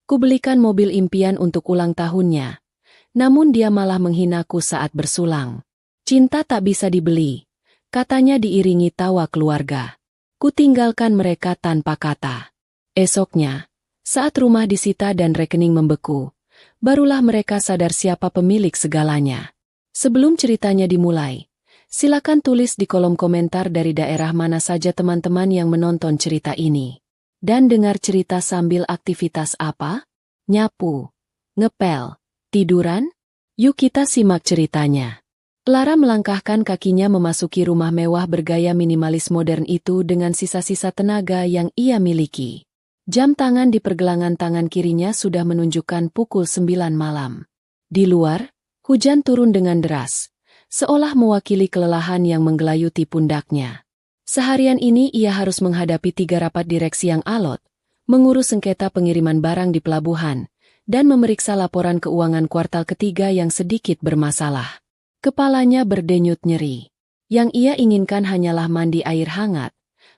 Kubelikan mobil impian untuk ulang tahunnya. Namun dia malah menghinaku saat bersulang. Cinta tak bisa dibeli, katanya diiringi tawa keluarga. Kutinggalkan mereka tanpa kata. Esoknya, saat rumah disita dan rekening membeku, barulah mereka sadar siapa pemilik segalanya. Sebelum ceritanya dimulai, silakan tulis di kolom komentar dari daerah mana saja teman-teman yang menonton cerita ini. Dan dengar cerita sambil aktivitas apa? Nyapu, ngepel, tiduran? Yuk kita simak ceritanya. Lara melangkahkan kakinya memasuki rumah mewah bergaya minimalis modern itu dengan sisa-sisa tenaga yang ia miliki. Jam tangan di pergelangan tangan kirinya sudah menunjukkan pukul 9 malam. Di luar, hujan turun dengan deras, seolah mewakili kelelahan yang menggelayuti pundaknya. Seharian ini ia harus menghadapi 3 rapat direksi yang alot, mengurus sengketa pengiriman barang di pelabuhan, dan memeriksa laporan keuangan kuartal ketiga yang sedikit bermasalah. Kepalanya berdenyut nyeri. Yang ia inginkan hanyalah mandi air hangat,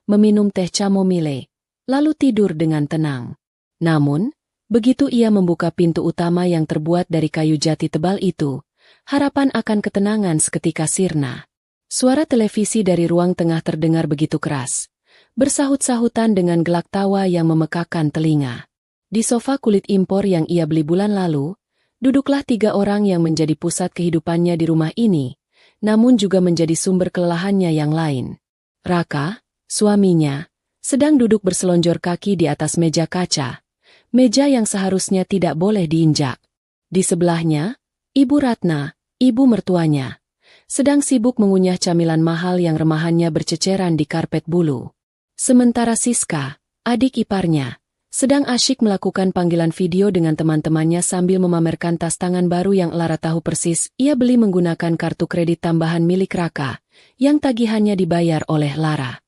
meminum teh chamomile, lalu tidur dengan tenang. Namun, begitu ia membuka pintu utama yang terbuat dari kayu jati tebal itu, harapan akan ketenangan seketika sirna. Suara televisi dari ruang tengah terdengar begitu keras, bersahut-sahutan dengan gelak tawa yang memekakan telinga. Di sofa kulit impor yang ia beli bulan lalu, duduklah 3 orang yang menjadi pusat kehidupannya di rumah ini, namun juga menjadi sumber kelelahannya yang lain. Raka, suaminya, sedang duduk berselonjor kaki di atas meja kaca, meja yang seharusnya tidak boleh diinjak. Di sebelahnya, Ibu Ratna, ibu mertuanya, sedang sibuk mengunyah camilan mahal yang remahannya berceceran di karpet bulu. Sementara Siska, adik iparnya, sedang asyik melakukan panggilan video dengan teman-temannya sambil memamerkan tas tangan baru yang Lara tahu persis ia beli menggunakan kartu kredit tambahan milik Raka, yang tagihannya dibayar oleh Lara.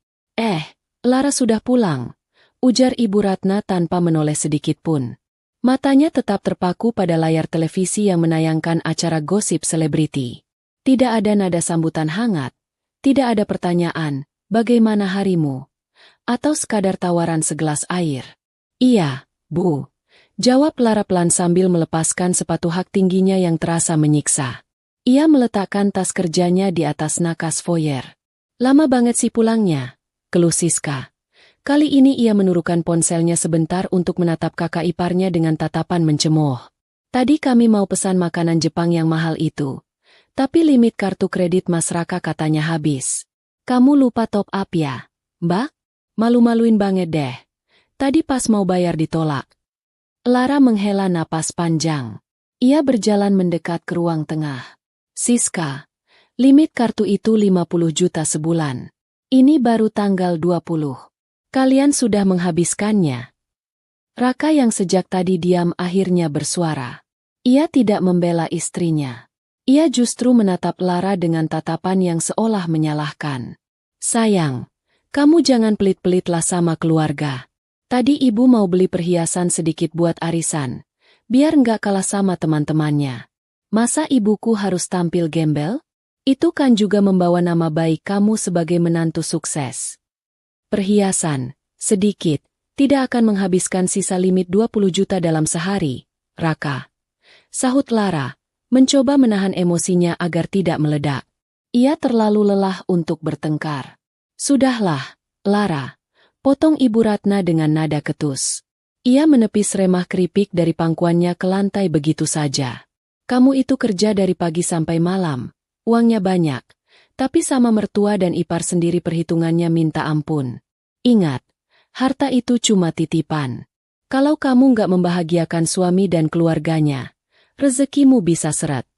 Lara sudah pulang, ujar Ibu Ratna tanpa menoleh sedikit pun. Matanya tetap terpaku pada layar televisi yang menayangkan acara gosip selebriti. Tidak ada nada sambutan hangat, tidak ada pertanyaan, bagaimana harimu? Atau sekadar tawaran segelas air. Iya, Bu, jawab Lara pelan sambil melepaskan sepatu hak tingginya yang terasa menyiksa. Ia meletakkan tas kerjanya di atas nakas foyer. Lama banget sih pulangnya, keluh Siska. Kali ini ia menurunkan ponselnya sebentar untuk menatap kakak iparnya dengan tatapan mencemooh. Tadi kami mau pesan makanan Jepang yang mahal itu, tapi limit kartu kredit Mas Raka katanya habis. Kamu lupa top up ya, Mbak? Malu-maluin banget deh. Tadi pas mau bayar ditolak. Lara menghela napas panjang. Ia berjalan mendekat ke ruang tengah. Siska, limit kartu itu 50 juta sebulan. Ini baru tanggal 20. Kalian sudah menghabiskannya. Raka yang sejak tadi diam akhirnya bersuara. Ia tidak membela istrinya. Ia justru menatap Lara dengan tatapan yang seolah menyalahkan. Sayang, kamu jangan pelit-pelitlah sama keluarga. Tadi ibu mau beli perhiasan sedikit buat arisan, biar nggak kalah sama teman-temannya. Masa ibuku harus tampil gembel? Itu kan juga membawa nama baik kamu sebagai menantu sukses. Perhiasan, sedikit, tidak akan menghabiskan sisa limit 20 juta dalam sehari, Raka. Sahut Lara, mencoba menahan emosinya agar tidak meledak. Ia terlalu lelah untuk bertengkar. Sudahlah, Lara. Potong Ibu Ratna dengan nada ketus. Ia menepis remah keripik dari pangkuannya ke lantai begitu saja. Kamu itu kerja dari pagi sampai malam, uangnya banyak, tapi sama mertua dan ipar sendiri perhitungannya minta ampun. Ingat, harta itu cuma titipan. Kalau kamu nggak membahagiakan suami dan keluarganya, rezekimu bisa seret.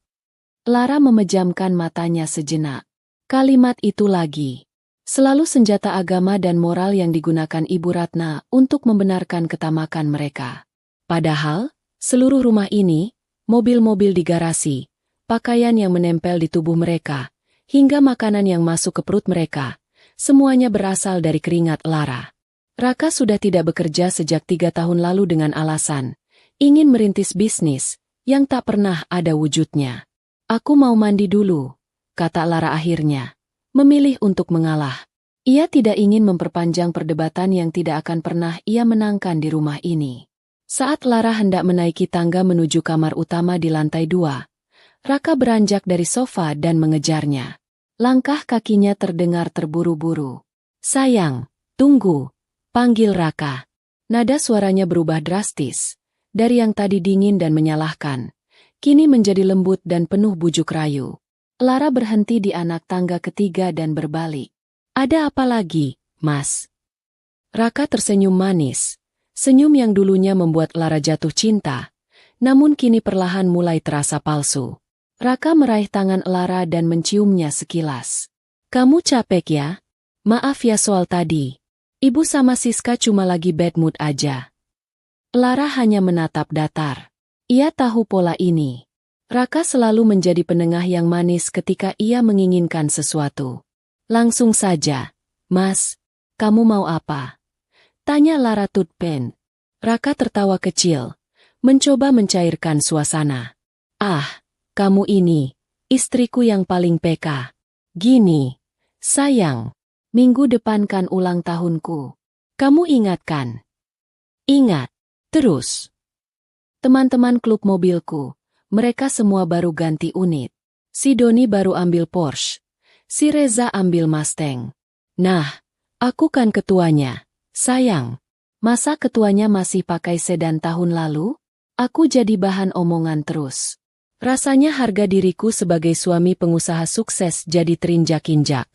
Lara memejamkan matanya sejenak. Kalimat itu lagi. Selalu senjata agama dan moral yang digunakan Ibu Ratna untuk membenarkan ketamakan mereka. Padahal, seluruh rumah ini, mobil-mobil di garasi, pakaian yang menempel di tubuh mereka, hingga makanan yang masuk ke perut mereka, semuanya berasal dari keringat Lara. Raka sudah tidak bekerja sejak 3 tahun lalu dengan alasan ingin merintis bisnis yang tak pernah ada wujudnya. Aku mau mandi dulu, kata Lara akhirnya. Memilih untuk mengalah. Ia tidak ingin memperpanjang perdebatan yang tidak akan pernah ia menangkan di rumah ini. Saat Lara hendak menaiki tangga menuju kamar utama di lantai 2, Raka beranjak dari sofa dan mengejarnya. Langkah kakinya terdengar terburu-buru. "Sayang, tunggu," panggil Raka. Nada suaranya berubah drastis. Dari yang tadi dingin dan menyalahkan, kini menjadi lembut dan penuh bujuk rayu. Lara berhenti di anak tangga ketiga dan berbalik. "Ada apa lagi, Mas?" Raka tersenyum manis. Senyum yang dulunya membuat Lara jatuh cinta, namun kini perlahan mulai terasa palsu. Raka meraih tangan Lara dan menciumnya sekilas. "Kamu capek ya? Maaf ya soal tadi. Ibu sama Siska cuma lagi bad mood aja." Lara hanya menatap datar. Ia tahu pola ini. Raka selalu menjadi penengah yang manis ketika ia menginginkan sesuatu. "Langsung saja, Mas. Kamu mau apa?" tanya Lara Tutpen. Raka tertawa kecil, mencoba mencairkan suasana. "Ah, kamu ini, istriku yang paling peka. Gini, sayang, minggu depan kan ulang tahunku. Kamu ingat kan?" "Ingat. Terus?" "Teman-teman klub mobilku, mereka semua baru ganti unit. Si Doni baru ambil Porsche. Si Reza ambil Mustang. Nah, aku kan ketuanya. Sayang, masa ketuanya masih pakai sedan tahun lalu? Aku jadi bahan omongan terus. Rasanya harga diriku sebagai suami pengusaha sukses jadi terinjak-injak."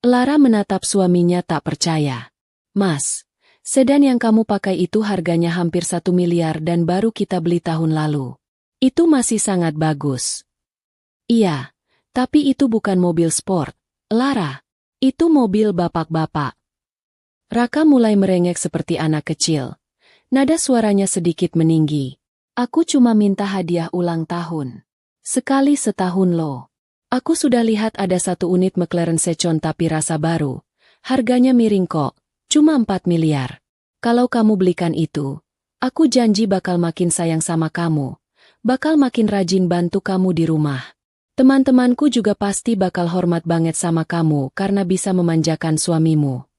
Lara menatap suaminya tak percaya. "Mas, sedan yang kamu pakai itu harganya hampir 1 miliar dan baru kita beli tahun lalu. Itu masih sangat bagus." "Iya, tapi itu bukan mobil sport, Lara. Itu mobil bapak-bapak." Raka mulai merengek seperti anak kecil. Nada suaranya sedikit meninggi. "Aku cuma minta hadiah ulang tahun. Sekali setahun loh. Aku sudah lihat ada 1 unit McLaren Secon tapi rasa baru. Harganya miring kok, cuma 4 miliar. Kalau kamu belikan itu, aku janji bakal makin sayang sama kamu. Bakal makin rajin bantu kamu di rumah. Teman-temanku juga pasti bakal hormat banget sama kamu karena bisa memanjakan suamimu."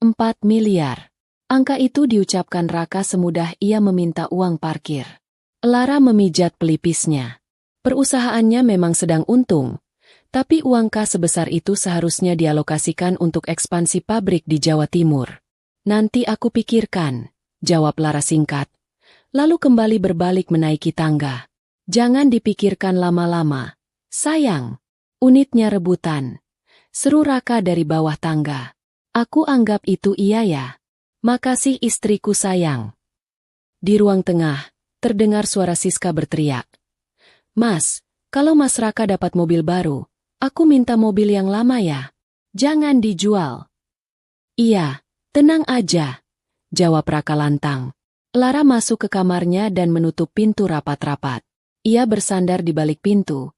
4 miliar. Angka itu diucapkan Raka semudah ia meminta uang parkir. Lara memijat pelipisnya. Perusahaannya memang sedang untung, tapi uang kas sebesar itu seharusnya dialokasikan untuk ekspansi pabrik di Jawa Timur. "Nanti aku pikirkan," jawab Lara singkat. Lalu kembali berbalik menaiki tangga. "Jangan dipikirkan lama-lama, sayang. Unitnya rebutan," seru Raka dari bawah tangga. "Aku anggap itu iya ya. Makasih istriku sayang." Di ruang tengah, terdengar suara Siska berteriak. "Mas, kalau Mas Raka dapat mobil baru, aku minta mobil yang lama ya. Jangan dijual." "Iya, tenang aja," jawab Raka lantang. Lara masuk ke kamarnya dan menutup pintu rapat-rapat. Ia bersandar di balik pintu.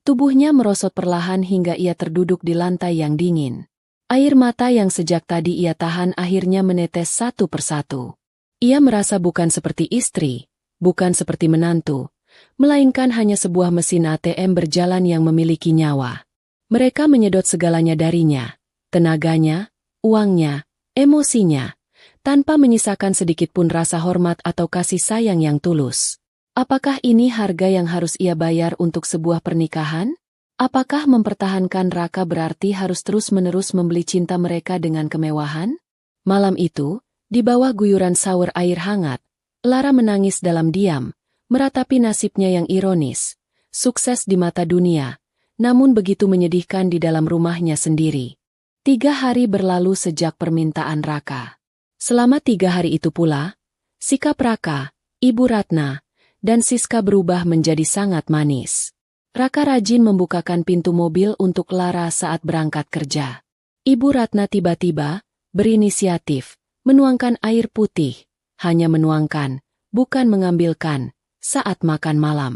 Tubuhnya merosot perlahan hingga ia terduduk di lantai yang dingin. Air mata yang sejak tadi ia tahan akhirnya menetes satu persatu. Ia merasa bukan seperti istri, bukan seperti menantu, melainkan hanya sebuah mesin ATM berjalan yang memiliki nyawa. Mereka menyedot segalanya darinya, tenaganya, uangnya, emosinya, tanpa menyisakan sedikit pun rasa hormat atau kasih sayang yang tulus. Apakah ini harga yang harus ia bayar untuk sebuah pernikahan? Apakah mempertahankan Raka berarti harus terus-menerus membeli cinta mereka dengan kemewahan? Malam itu, di bawah guyuran sawer air hangat, Lara menangis dalam diam, meratapi nasibnya yang ironis, sukses di mata dunia, namun begitu menyedihkan di dalam rumahnya sendiri. 3 hari berlalu sejak permintaan Raka. Selama 3 hari itu pula, sikap Raka, Ibu Ratna, dan Siska berubah menjadi sangat manis. Raka rajin membukakan pintu mobil untuk Lara saat berangkat kerja. Ibu Ratna tiba-tiba berinisiatif, menuangkan air putih, hanya menuangkan, bukan mengambilkan, saat makan malam.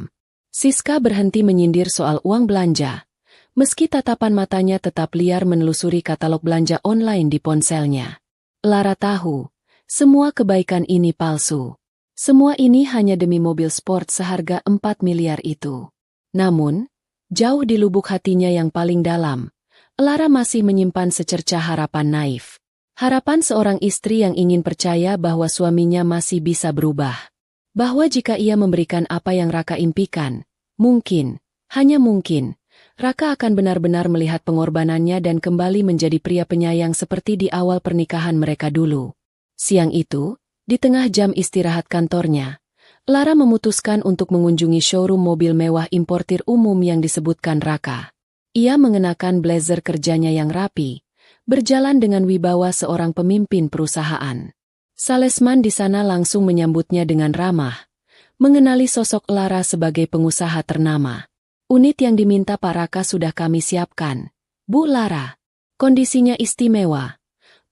Siska berhenti menyindir soal uang belanja, meski tatapan matanya tetap liar menelusuri katalog belanja online di ponselnya. Lara tahu, semua kebaikan ini palsu. Semua ini hanya demi mobil sport seharga 4 miliar itu. Namun, jauh di lubuk hatinya yang paling dalam, Lara masih menyimpan secercah harapan naif. Harapan seorang istri yang ingin percaya bahwa suaminya masih bisa berubah. Bahwa jika ia memberikan apa yang Raka impikan, mungkin, hanya mungkin, Raka akan benar-benar melihat pengorbanannya dan kembali menjadi pria penyayang seperti di awal pernikahan mereka dulu. Siang itu, di tengah jam istirahat kantornya, Lara memutuskan untuk mengunjungi showroom mobil mewah importir umum yang disebutkan Raka. Ia mengenakan blazer kerjanya yang rapi, berjalan dengan wibawa seorang pemimpin perusahaan. Salesman di sana langsung menyambutnya dengan ramah, mengenali sosok Lara sebagai pengusaha ternama. Unit yang diminta Pak Raka sudah kami siapkan, Bu Lara. Kondisinya istimewa,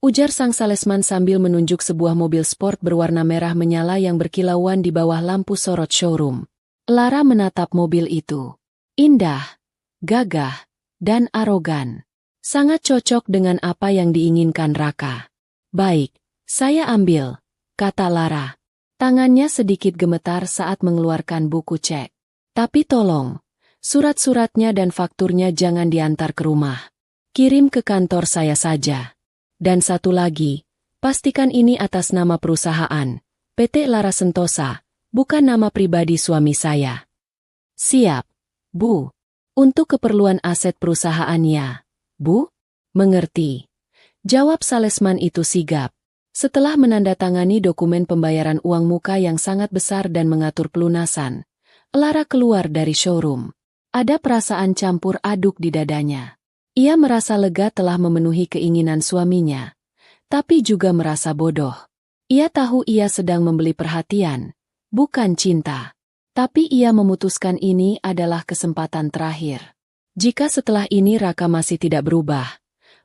ujar sang salesman sambil menunjuk sebuah mobil sport berwarna merah menyala yang berkilauan di bawah lampu sorot showroom. Lara menatap mobil itu. Indah, gagah, dan arogan. Sangat cocok dengan apa yang diinginkan Raka. Baik, saya ambil, kata Lara. Tangannya sedikit gemetar saat mengeluarkan buku cek. Tapi tolong, surat-suratnya dan fakturnya jangan diantar ke rumah. Kirim ke kantor saya saja. Dan satu lagi, pastikan ini atas nama perusahaan, PT Lara Sentosa, bukan nama pribadi suami saya. Siap, Bu. Untuk keperluan aset perusahaannya, Bu? Mengerti. Jawab salesman itu sigap. Setelah menandatangani dokumen pembayaran uang muka yang sangat besar dan mengatur pelunasan, Lara keluar dari showroom. Ada perasaan campur aduk di dadanya. Ia merasa lega telah memenuhi keinginan suaminya, tapi juga merasa bodoh. Ia tahu ia sedang membeli perhatian, bukan cinta. Tapi ia memutuskan ini adalah kesempatan terakhir. Jika setelah ini Raka masih tidak berubah,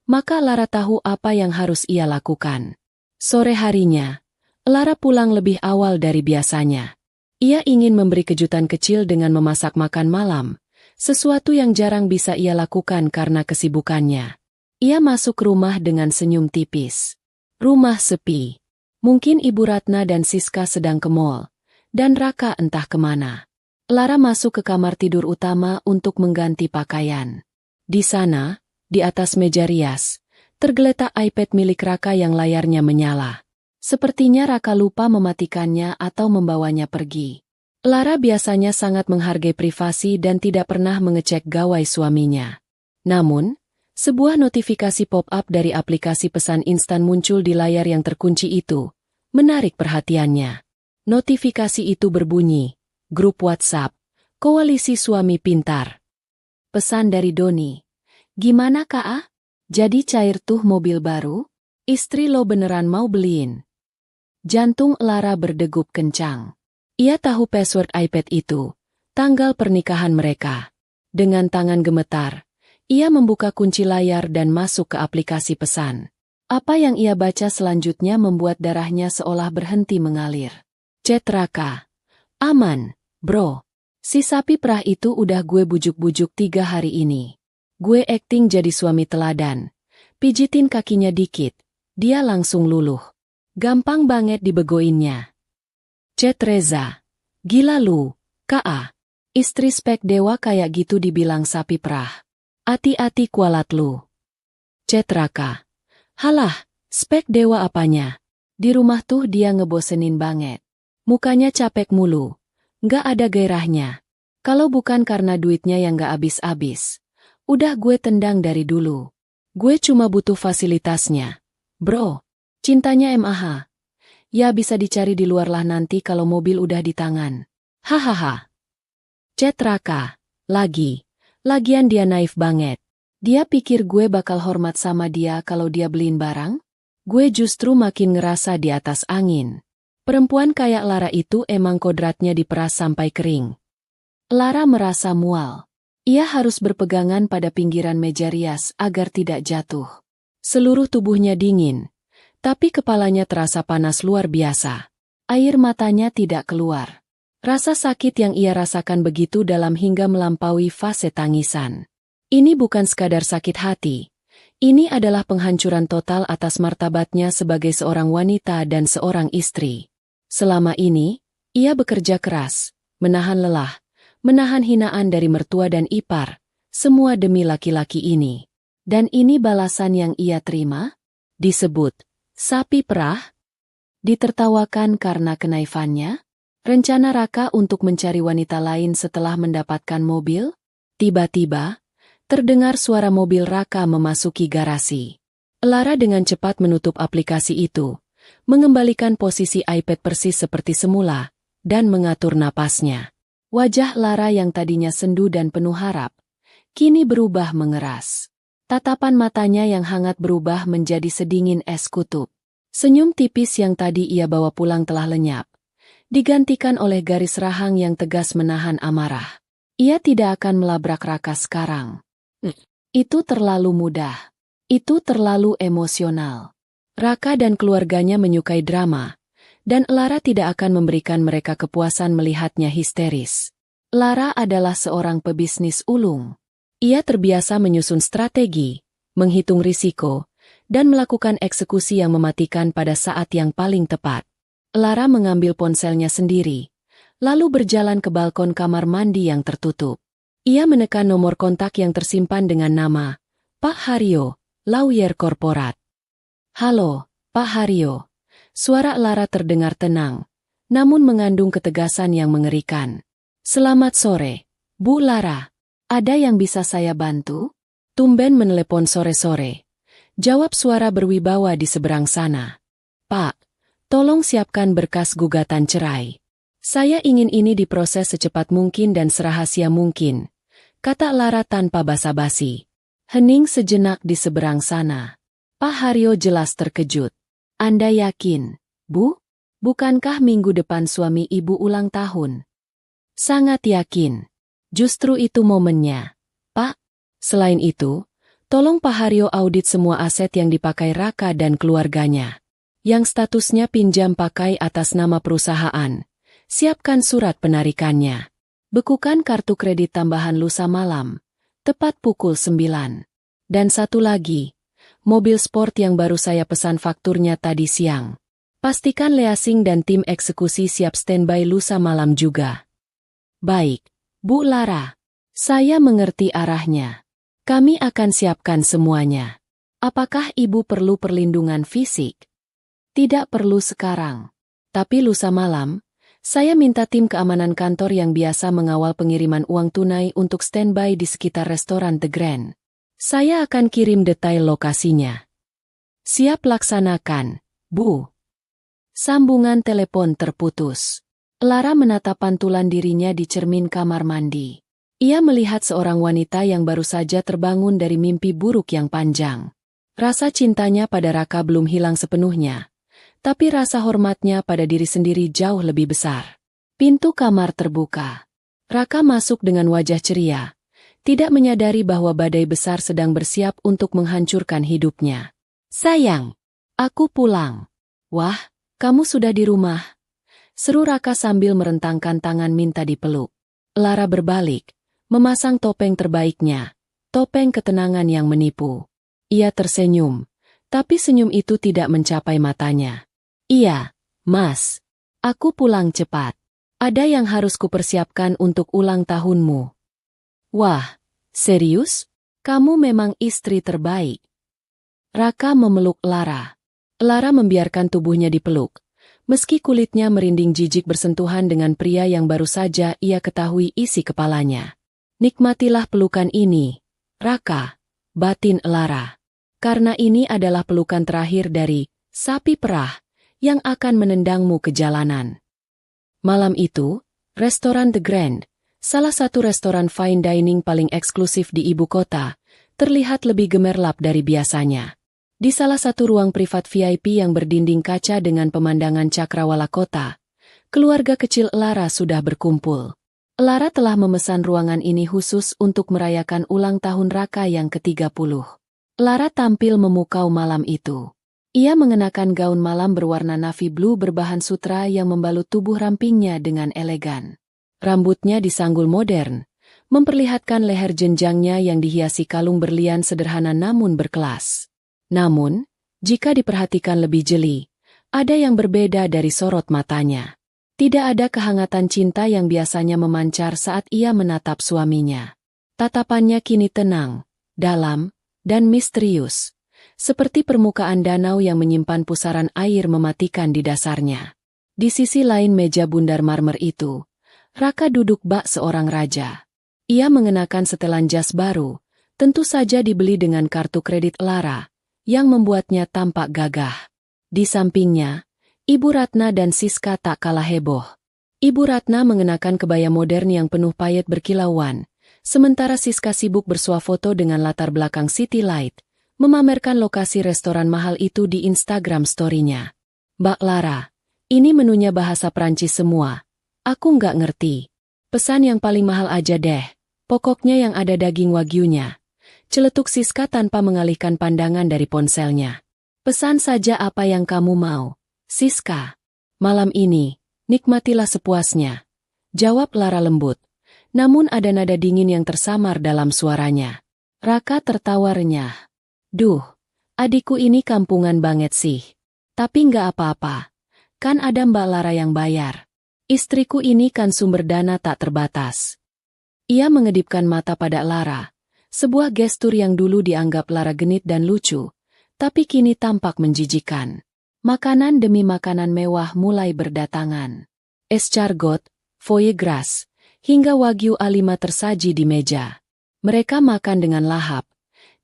maka Lara tahu apa yang harus ia lakukan. Sore harinya, Lara pulang lebih awal dari biasanya. Ia ingin memberi kejutan kecil dengan memasak makan malam, sesuatu yang jarang bisa ia lakukan karena kesibukannya. Ia masuk rumah dengan senyum tipis. Rumah sepi. Mungkin Ibu Ratna dan Siska sedang ke mall, dan Raka entah kemana. Lara masuk ke kamar tidur utama untuk mengganti pakaian. Di sana, di atas meja rias, tergeletak iPad milik Raka yang layarnya menyala. Sepertinya Raka lupa mematikannya atau membawanya pergi. Lara biasanya sangat menghargai privasi dan tidak pernah mengecek gawai suaminya. Namun, sebuah notifikasi pop-up dari aplikasi pesan instan muncul di layar yang terkunci itu, menarik perhatiannya. Notifikasi itu berbunyi, grup WhatsApp, Koalisi Suami Pintar. Pesan dari Doni. Gimana Kak? Jadi cair tuh mobil baru? Istri lo beneran mau beliin? Jantung Lara berdegup kencang. Ia tahu password iPad itu, tanggal pernikahan mereka. Dengan tangan gemetar, ia membuka kunci layar dan masuk ke aplikasi pesan. Apa yang ia baca selanjutnya membuat darahnya seolah berhenti mengalir. Chat Raka. Aman, bro. Si sapi perah itu udah gue bujuk-bujuk 3 hari ini. Gue acting jadi suami teladan. Pijitin kakinya dikit, dia langsung luluh. Gampang banget dibegoinnya. Chat Reza. Gila lu, Ka. Istri spek dewa kayak gitu dibilang sapi perah. Hati-hati kualat lu. Chat Raka. Halah, spek dewa apanya? Di rumah tuh dia ngebosenin banget. Mukanya capek mulu. Nggak ada gairahnya. Kalau bukan karena duitnya yang nggak habis-habis, udah gue tendang dari dulu. Gue cuma butuh fasilitasnya. Bro, cintanya MAH. Ya bisa dicari di luar lah nanti kalau mobil udah di tangan. Hahaha. Chat Raka. Lagian dia naif banget. Dia pikir gue bakal hormat sama dia kalau dia beliin barang? Gue justru makin ngerasa di atas angin. Perempuan kayak Lara itu emang kodratnya diperas sampai kering. Lara merasa mual. Ia harus berpegangan pada pinggiran meja rias agar tidak jatuh. Seluruh tubuhnya dingin. Tapi kepalanya terasa panas luar biasa. Air matanya tidak keluar. Rasa sakit yang ia rasakan begitu dalam hingga melampaui fase tangisan. Ini bukan sekadar sakit hati. Ini adalah penghancuran total atas martabatnya sebagai seorang wanita dan seorang istri. Selama ini, ia bekerja keras, menahan lelah, menahan hinaan dari mertua dan ipar, semua demi laki-laki ini. Dan ini balasan yang ia terima? Disebut sapi perah? Ditertawakan karena kenaifannya? Rencana Raka untuk mencari wanita lain setelah mendapatkan mobil? Tiba-tiba, terdengar suara mobil Raka memasuki garasi. Lara dengan cepat menutup aplikasi itu, mengembalikan posisi iPad persis seperti semula, dan mengatur napasnya. Wajah Lara yang tadinya sendu dan penuh harap, kini berubah mengeras. Tatapan matanya yang hangat berubah menjadi sedingin es kutub. Senyum tipis yang tadi ia bawa pulang telah lenyap, digantikan oleh garis rahang yang tegas menahan amarah. Ia tidak akan melabrak Raka sekarang. Itu terlalu mudah. Itu terlalu emosional. Raka dan keluarganya menyukai drama, dan Lara tidak akan memberikan mereka kepuasan melihatnya histeris. Lara adalah seorang pebisnis ulung. Ia terbiasa menyusun strategi, menghitung risiko, dan melakukan eksekusi yang mematikan pada saat yang paling tepat. Lara mengambil ponselnya sendiri, lalu berjalan ke balkon kamar mandi yang tertutup. Ia menekan nomor kontak yang tersimpan dengan nama Pak Haryo, lawyer korporat. "Halo, Pak Haryo." Suara Lara terdengar tenang, namun mengandung ketegasan yang mengerikan. "Selamat sore, Bu Lara. Ada yang bisa saya bantu?" Tumben menelepon sore-sore. Jawab suara berwibawa di seberang sana. "Pak, tolong siapkan berkas gugatan cerai. Saya ingin ini diproses secepat mungkin dan serahasia mungkin," kata Lara tanpa basa-basi. Hening sejenak di seberang sana. Pak Haryo jelas terkejut. "Anda yakin, Bu? Bukankah minggu depan suami Ibu ulang tahun?" "Sangat yakin. Justru itu momennya, Pak. Selain itu, tolong Pak Haryo audit semua aset yang dipakai Raka dan keluarganya. Yang statusnya pinjam pakai atas nama perusahaan. Siapkan surat penarikannya. Bekukan kartu kredit tambahan lusa malam, tepat pukul 9. Dan satu lagi, mobil sport yang baru saya pesan fakturnya tadi siang. Pastikan Leasing dan tim eksekusi siap standby lusa malam juga." "Baik, Bu Lara. Saya mengerti arahnya. Kami akan siapkan semuanya. Apakah Ibu perlu perlindungan fisik?" "Tidak perlu sekarang. Tapi lusa malam, saya minta tim keamanan kantor yang biasa mengawal pengiriman uang tunai untuk standby di sekitar restoran The Grand. Saya akan kirim detail lokasinya." "Siap laksanakan, Bu." Sambungan telepon terputus. Lara menatap pantulan dirinya di cermin kamar mandi. Ia melihat seorang wanita yang baru saja terbangun dari mimpi buruk yang panjang. Rasa cintanya pada Raka belum hilang sepenuhnya, tapi rasa hormatnya pada diri sendiri jauh lebih besar. Pintu kamar terbuka. Raka masuk dengan wajah ceria, tidak menyadari bahwa badai besar sedang bersiap untuk menghancurkan hidupnya. "Sayang, aku pulang." "Wah, kamu sudah di rumah?" seru Raka sambil merentangkan tangan minta dipeluk. Lara berbalik, memasang topeng terbaiknya, topeng ketenangan yang menipu. Ia tersenyum, tapi senyum itu tidak mencapai matanya. "Iya, Mas. Aku pulang cepat. Ada yang harus kupersiapkan untuk ulang tahunmu." "Wah, serius? Kamu memang istri terbaik." Raka memeluk Lara. Lara membiarkan tubuhnya dipeluk, meski kulitnya merinding jijik bersentuhan dengan pria yang baru saja ia ketahui isi kepalanya. "Nikmatilah pelukan ini, Raka," batin Lara. "Karena ini adalah pelukan terakhir dari sapi perah yang akan menendangmu ke jalanan." Malam itu, restoran The Grand, salah satu restoran fine dining paling eksklusif di ibu kota, terlihat lebih gemerlap dari biasanya. Di salah satu ruang privat VIP yang berdinding kaca dengan pemandangan cakrawala kota, keluarga kecil Lara sudah berkumpul. Lara telah memesan ruangan ini khusus untuk merayakan ulang tahun Raka yang ke-30. Lara tampil memukau malam itu. Ia mengenakan gaun malam berwarna navy blue berbahan sutra yang membalut tubuh rampingnya dengan elegan. Rambutnya disanggul modern, memperlihatkan leher jenjangnya yang dihiasi kalung berlian sederhana namun berkelas. Namun, jika diperhatikan lebih jeli, ada yang berbeda dari sorot matanya. Tidak ada kehangatan cinta yang biasanya memancar saat ia menatap suaminya. Tatapannya kini tenang, dalam, dan misterius, seperti permukaan danau yang menyimpan pusaran air mematikan di dasarnya. Di sisi lain meja bundar marmer itu, Raka duduk bak seorang raja. Ia mengenakan setelan jas baru, tentu saja dibeli dengan kartu kredit Lara, yang membuatnya tampak gagah. Di sampingnya, Ibu Ratna dan Siska tak kalah heboh. Ibu Ratna mengenakan kebaya modern yang penuh payet berkilauan, sementara Siska sibuk bersuah foto dengan latar belakang city light, memamerkan lokasi restoran mahal itu di Instagram story-nya. Mbak Lara, ini menunya bahasa Prancis semua. Aku nggak ngerti. Pesan yang paling mahal aja deh. Pokoknya yang ada daging wagyunya. Celetuk Siska tanpa mengalihkan pandangan dari ponselnya. Pesan saja apa yang kamu mau, Siska. Malam ini, nikmatilah sepuasnya. Jawab Lara lembut. Namun ada nada dingin yang tersamar dalam suaranya. Raka tertawa renyah. Duh, adikku ini kampungan banget sih. Tapi nggak apa-apa. Kan ada Mbak Lara yang bayar. Istriku ini kan sumber dana tak terbatas. Ia mengedipkan mata pada Lara. Sebuah gestur yang dulu dianggap Lara genit dan lucu, tapi kini tampak menjijikan. Makanan demi makanan mewah mulai berdatangan. Escargot, foie gras, hingga wagyu A5 tersaji di meja. Mereka makan dengan lahap,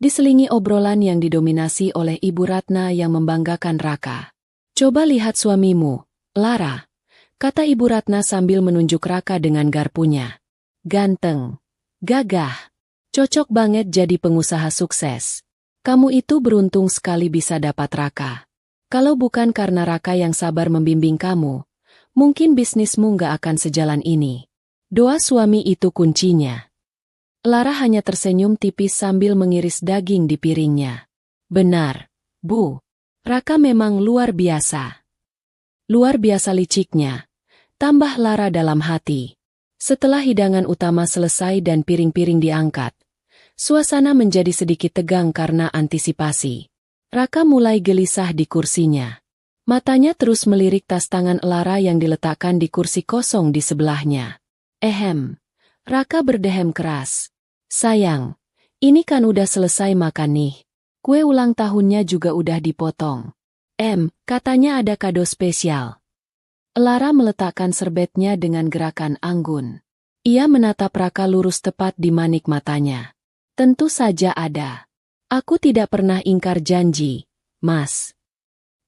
diselingi obrolan yang didominasi oleh Ibu Ratna yang membanggakan Raka. Coba lihat suamimu, Lara, kata Ibu Ratna sambil menunjuk Raka dengan garpunya. Ganteng, gagah, cocok banget jadi pengusaha sukses. Kamu itu beruntung sekali bisa dapat Raka. Kalau bukan karena Raka yang sabar membimbing kamu, mungkin bisnismu nggak akan sejalan ini. Doa suami itu kuncinya. Lara hanya tersenyum tipis sambil mengiris daging di piringnya. Benar, Bu. Raka memang luar biasa. Luar biasa liciknya, tambah Lara dalam hati. Setelah hidangan utama selesai dan piring-piring diangkat, suasana menjadi sedikit tegang karena antisipasi. Raka mulai gelisah di kursinya. Matanya terus melirik tas tangan Lara yang diletakkan di kursi kosong di sebelahnya. Raka berdehem keras. Sayang, ini kan udah selesai makan nih. Kue ulang tahunnya juga udah dipotong. Katanya ada kado spesial. Lara meletakkan serbetnya dengan gerakan anggun. Ia menatap Raka lurus tepat di manik matanya. Tentu saja ada. Aku tidak pernah ingkar janji, Mas.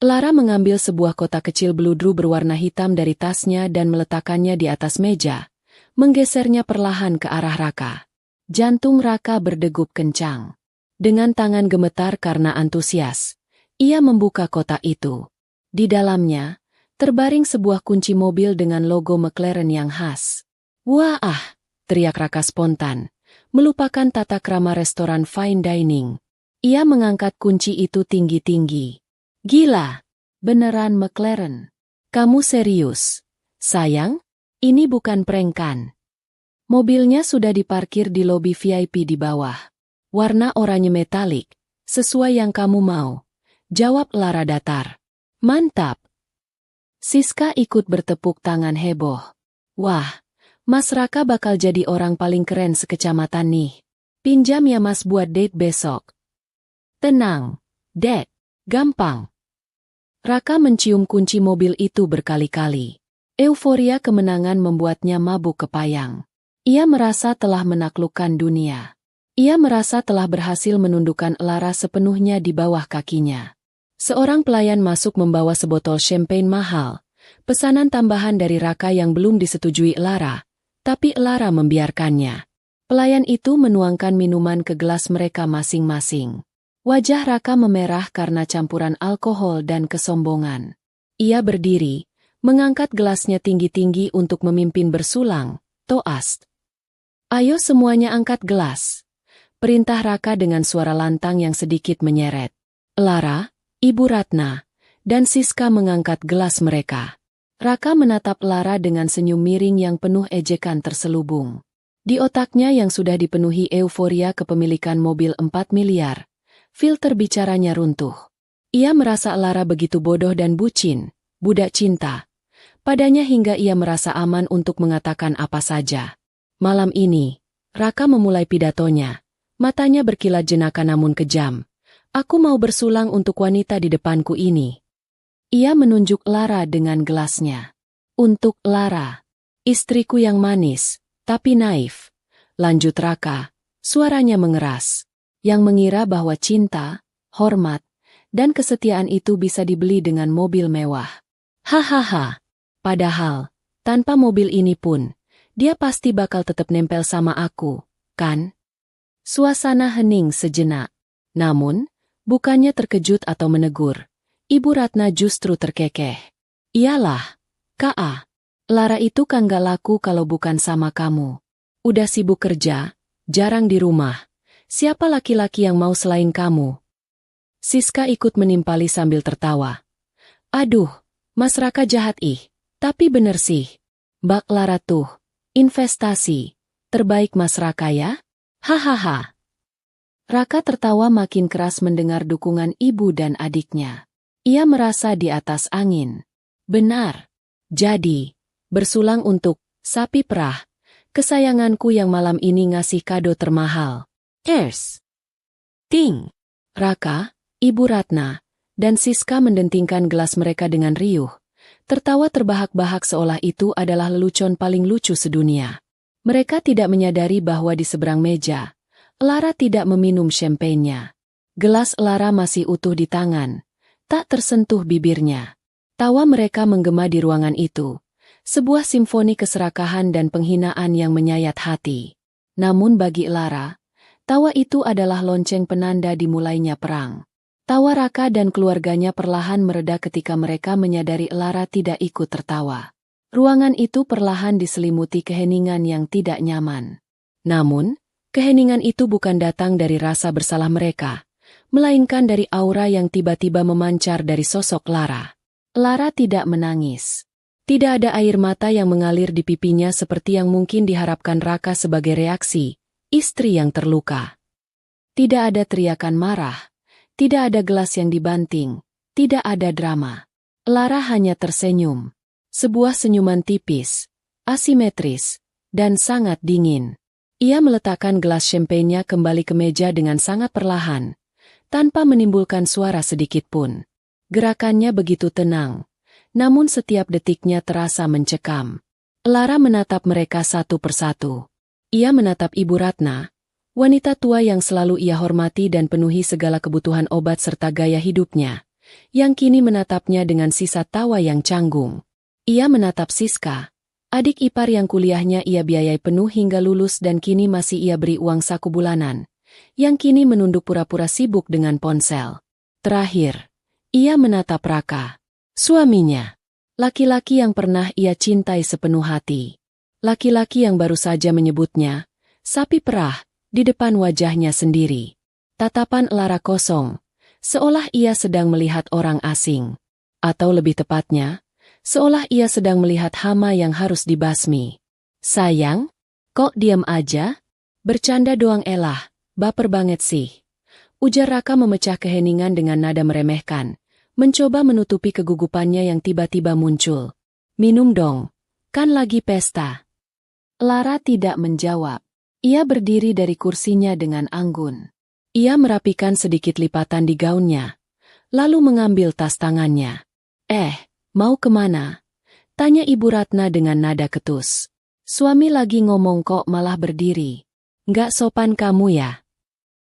Lara mengambil sebuah kotak kecil beludru berwarna hitam dari tasnya dan meletakkannya di atas meja, menggesernya perlahan ke arah Raka. Jantung Raka berdegup kencang. Dengan tangan gemetar karena antusias, ia membuka kotak itu. Di dalamnya, terbaring sebuah kunci mobil dengan logo McLaren yang khas. Wah, teriak Raka spontan, melupakan tata krama restoran fine dining. Ia mengangkat kunci itu tinggi-tinggi. Gila, beneran McLaren. Kamu serius? Sayang, ini bukan prank kan? Mobilnya sudah diparkir di lobi VIP di bawah. Warna oranye metalik, sesuai yang kamu mau. Jawab Lara datar. Mantap. Siska ikut bertepuk tangan heboh. Wah, Mas Raka bakal jadi orang paling keren sekecamatan nih. Pinjam ya Mas buat date besok. Tenang, Dek, gampang. Raka mencium kunci mobil itu berkali-kali. Euforia kemenangan membuatnya mabuk kepayang. Ia merasa telah menaklukkan dunia. Ia merasa telah berhasil menundukkan Lara sepenuhnya di bawah kakinya. Seorang pelayan masuk membawa sebotol champagne mahal, pesanan tambahan dari Raka yang belum disetujui Lara, tapi Lara membiarkannya. Pelayan itu menuangkan minuman ke gelas mereka masing-masing. Wajah Raka memerah karena campuran alkohol dan kesombongan. Ia berdiri, mengangkat gelasnya tinggi-tinggi untuk memimpin bersulang, toast. Ayo semuanya angkat gelas. Perintah Raka dengan suara lantang yang sedikit menyeret. Lara, Ibu Ratna, dan Siska mengangkat gelas mereka. Raka menatap Lara dengan senyum miring yang penuh ejekan terselubung. Di otaknya yang sudah dipenuhi euforia kepemilikan mobil 4 miliar, filter bicaranya runtuh. Ia merasa Lara begitu bodoh dan bucin, budak cinta. Padanya hingga ia merasa aman untuk mengatakan apa saja. Malam ini, Raka memulai pidatonya. Matanya berkilat jenaka namun kejam. Aku mau bersulang untuk wanita di depanku ini. Ia menunjuk Lara dengan gelasnya. Untuk Lara, istriku yang manis, tapi naif. Lanjut Raka, suaranya mengeras. Yang mengira bahwa cinta, hormat, dan kesetiaan itu bisa dibeli dengan mobil mewah. Hahaha. Padahal, tanpa mobil ini pun, dia pasti bakal tetap nempel sama aku, kan? Suasana hening sejenak. Namun, bukannya terkejut atau menegur. Ibu Ratna justru terkekeh. Iyalah, Kak. Lara itu kan gak laku kalau bukan sama kamu. Udah sibuk kerja, jarang di rumah. Siapa laki-laki yang mau selain kamu? Siska ikut menimpali sambil tertawa. Aduh, Mas Raka jahat ih. Tapi bener sih. Mbak Lara tuh, investasi. Terbaik Mas Raka ya? Hahaha. Raka tertawa makin keras mendengar dukungan ibu dan adiknya. Ia merasa di atas angin. Benar. Jadi, bersulang untuk sapi perah, kesayanganku yang malam ini ngasih kado termahal. Cheers. Ting. Raka, Ibu Ratna, dan Siska mendentingkan gelas mereka dengan riuh. Tertawa terbahak-bahak seolah itu adalah lelucon paling lucu sedunia. Mereka tidak menyadari bahwa di seberang meja, Lara tidak meminum champagne-nya. Gelas Lara masih utuh di tangan, tak tersentuh bibirnya. Tawa mereka menggema di ruangan itu, sebuah simfoni keserakahan dan penghinaan yang menyayat hati. Namun bagi Lara, tawa itu adalah lonceng penanda dimulainya perang. Tawa Raka dan keluarganya perlahan mereda ketika mereka menyadari Lara tidak ikut tertawa. Ruangan itu perlahan diselimuti keheningan yang tidak nyaman. Namun, keheningan itu bukan datang dari rasa bersalah mereka, melainkan dari aura yang tiba-tiba memancar dari sosok Lara. Lara tidak menangis. Tidak ada air mata yang mengalir di pipinya seperti yang mungkin diharapkan Raka sebagai reaksi, istri yang terluka. Tidak ada teriakan marah. Tidak ada gelas yang dibanting, tidak ada drama. Lara hanya tersenyum. Sebuah senyuman tipis, asimetris, dan sangat dingin. Ia meletakkan gelas champagne-nya kembali ke meja dengan sangat perlahan, tanpa menimbulkan suara sedikit pun. Gerakannya begitu tenang, namun setiap detiknya terasa mencekam. Lara menatap mereka satu persatu. Ia menatap Ibu Ratna, wanita tua yang selalu ia hormati dan penuhi segala kebutuhan obat serta gaya hidupnya, yang kini menatapnya dengan sisa tawa yang canggung. Ia menatap Siska, adik ipar yang kuliahnya ia biayai penuh hingga lulus dan kini masih ia beri uang saku bulanan, yang kini menunduk pura-pura sibuk dengan ponsel. Terakhir, ia menatap Raka, suaminya, laki-laki yang pernah ia cintai sepenuh hati. Laki-laki yang baru saja menyebutnya, sapi perah, di depan wajahnya sendiri. Tatapan Lara kosong, seolah ia sedang melihat orang asing. Atau lebih tepatnya, seolah ia sedang melihat hama yang harus dibasmi. Sayang, kok diam aja? Bercanda doang elah, baper banget sih. Ujar Raka memecah keheningan dengan nada meremehkan, mencoba menutupi kegugupannya yang tiba-tiba muncul. Minum dong, kan lagi pesta. Lara tidak menjawab. Ia berdiri dari kursinya dengan anggun. Ia merapikan sedikit lipatan di gaunnya, lalu mengambil tas tangannya. Mau kemana? Tanya Ibu Ratna dengan nada ketus. Suami lagi ngomong kok malah berdiri. Nggak sopan kamu ya?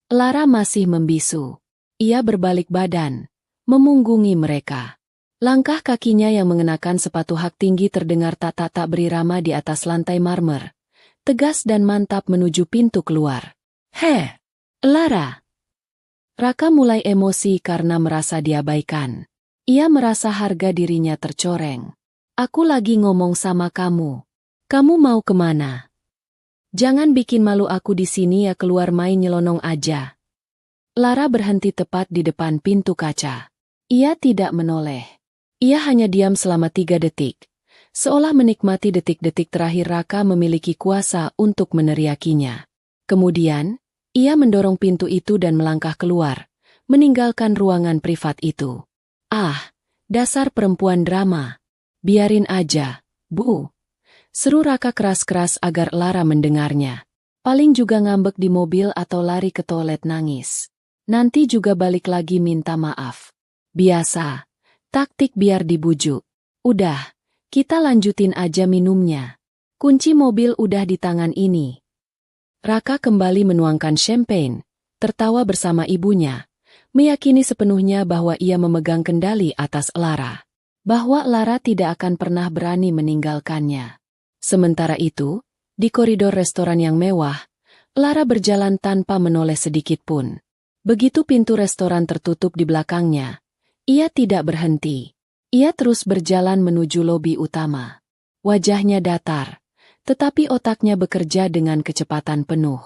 Lara masih membisu. Ia berbalik badan, memunggungi mereka. Langkah kakinya yang mengenakan sepatu hak tinggi terdengar tak berirama di atas lantai marmer. Tegas dan mantap menuju pintu keluar. Lara. Raka mulai emosi karena merasa diabaikan. Ia merasa harga dirinya tercoreng. Aku lagi ngomong sama kamu. Kamu mau kemana? Jangan bikin malu aku di sini ya, keluar main nyelonong aja. Lara berhenti tepat di depan pintu kaca. Ia tidak menoleh. Ia hanya diam selama 3 detik. Seolah menikmati detik-detik terakhir Raka memiliki kuasa untuk meneriakinya. Kemudian, ia mendorong pintu itu dan melangkah keluar, meninggalkan ruangan privat itu. Dasar perempuan drama. Biarin aja, Bu. Seru Raka keras-keras agar Lara mendengarnya. Paling juga ngambek di mobil atau lari ke toilet nangis. Nanti juga balik lagi minta maaf. Biasa. Taktik biar dibujuk. Udah. Kita lanjutin aja minumnya. Kunci mobil udah di tangan ini. Raka kembali menuangkan champagne, tertawa bersama ibunya, meyakini sepenuhnya bahwa ia memegang kendali atas Lara. Bahwa Lara tidak akan pernah berani meninggalkannya. Sementara itu, di koridor restoran yang mewah, Lara berjalan tanpa menoleh sedikit pun. Begitu pintu restoran tertutup di belakangnya, ia tidak berhenti. Ia terus berjalan menuju lobi utama. Wajahnya datar, tetapi otaknya bekerja dengan kecepatan penuh.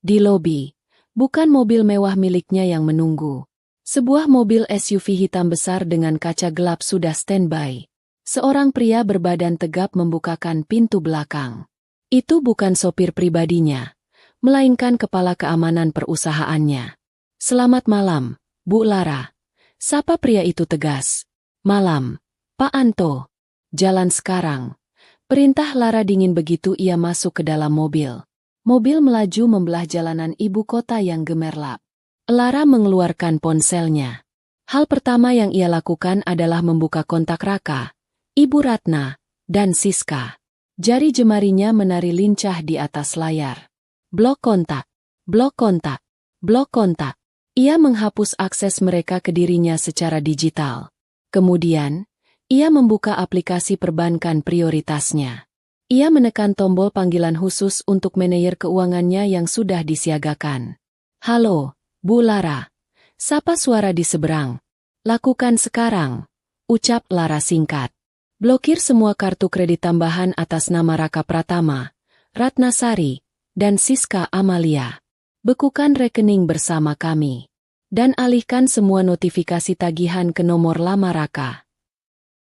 Di lobi, bukan mobil mewah miliknya yang menunggu. Sebuah mobil SUV hitam besar dengan kaca gelap sudah standby. Seorang pria berbadan tegap membukakan pintu belakang. Itu bukan sopir pribadinya, melainkan kepala keamanan perusahaannya. "Selamat malam, Bu Lara," sapa pria itu tegas. "Malam, Pak Anto. Jalan sekarang." Perintah Lara dingin begitu ia masuk ke dalam mobil. Mobil melaju membelah jalanan ibu kota yang gemerlap. Lara mengeluarkan ponselnya. Hal pertama yang ia lakukan adalah membuka kontak Raka, Ibu Ratna, dan Siska. Jari jemarinya menari lincah di atas layar. Blok kontak, blok kontak, blok kontak. Ia menghapus akses mereka ke dirinya secara digital. Kemudian, ia membuka aplikasi perbankan prioritasnya. Ia menekan tombol panggilan khusus untuk manajer keuangannya yang sudah disiagakan. "Halo, Bu Lara," sapa suara di seberang. "Lakukan sekarang," ucap Lara singkat. "Blokir semua kartu kredit tambahan atas nama Raka Pratama, Ratnasari, dan Siska Amalia. Bekukan rekening bersama kami. Dan alihkan semua notifikasi tagihan ke nomor lama Raka."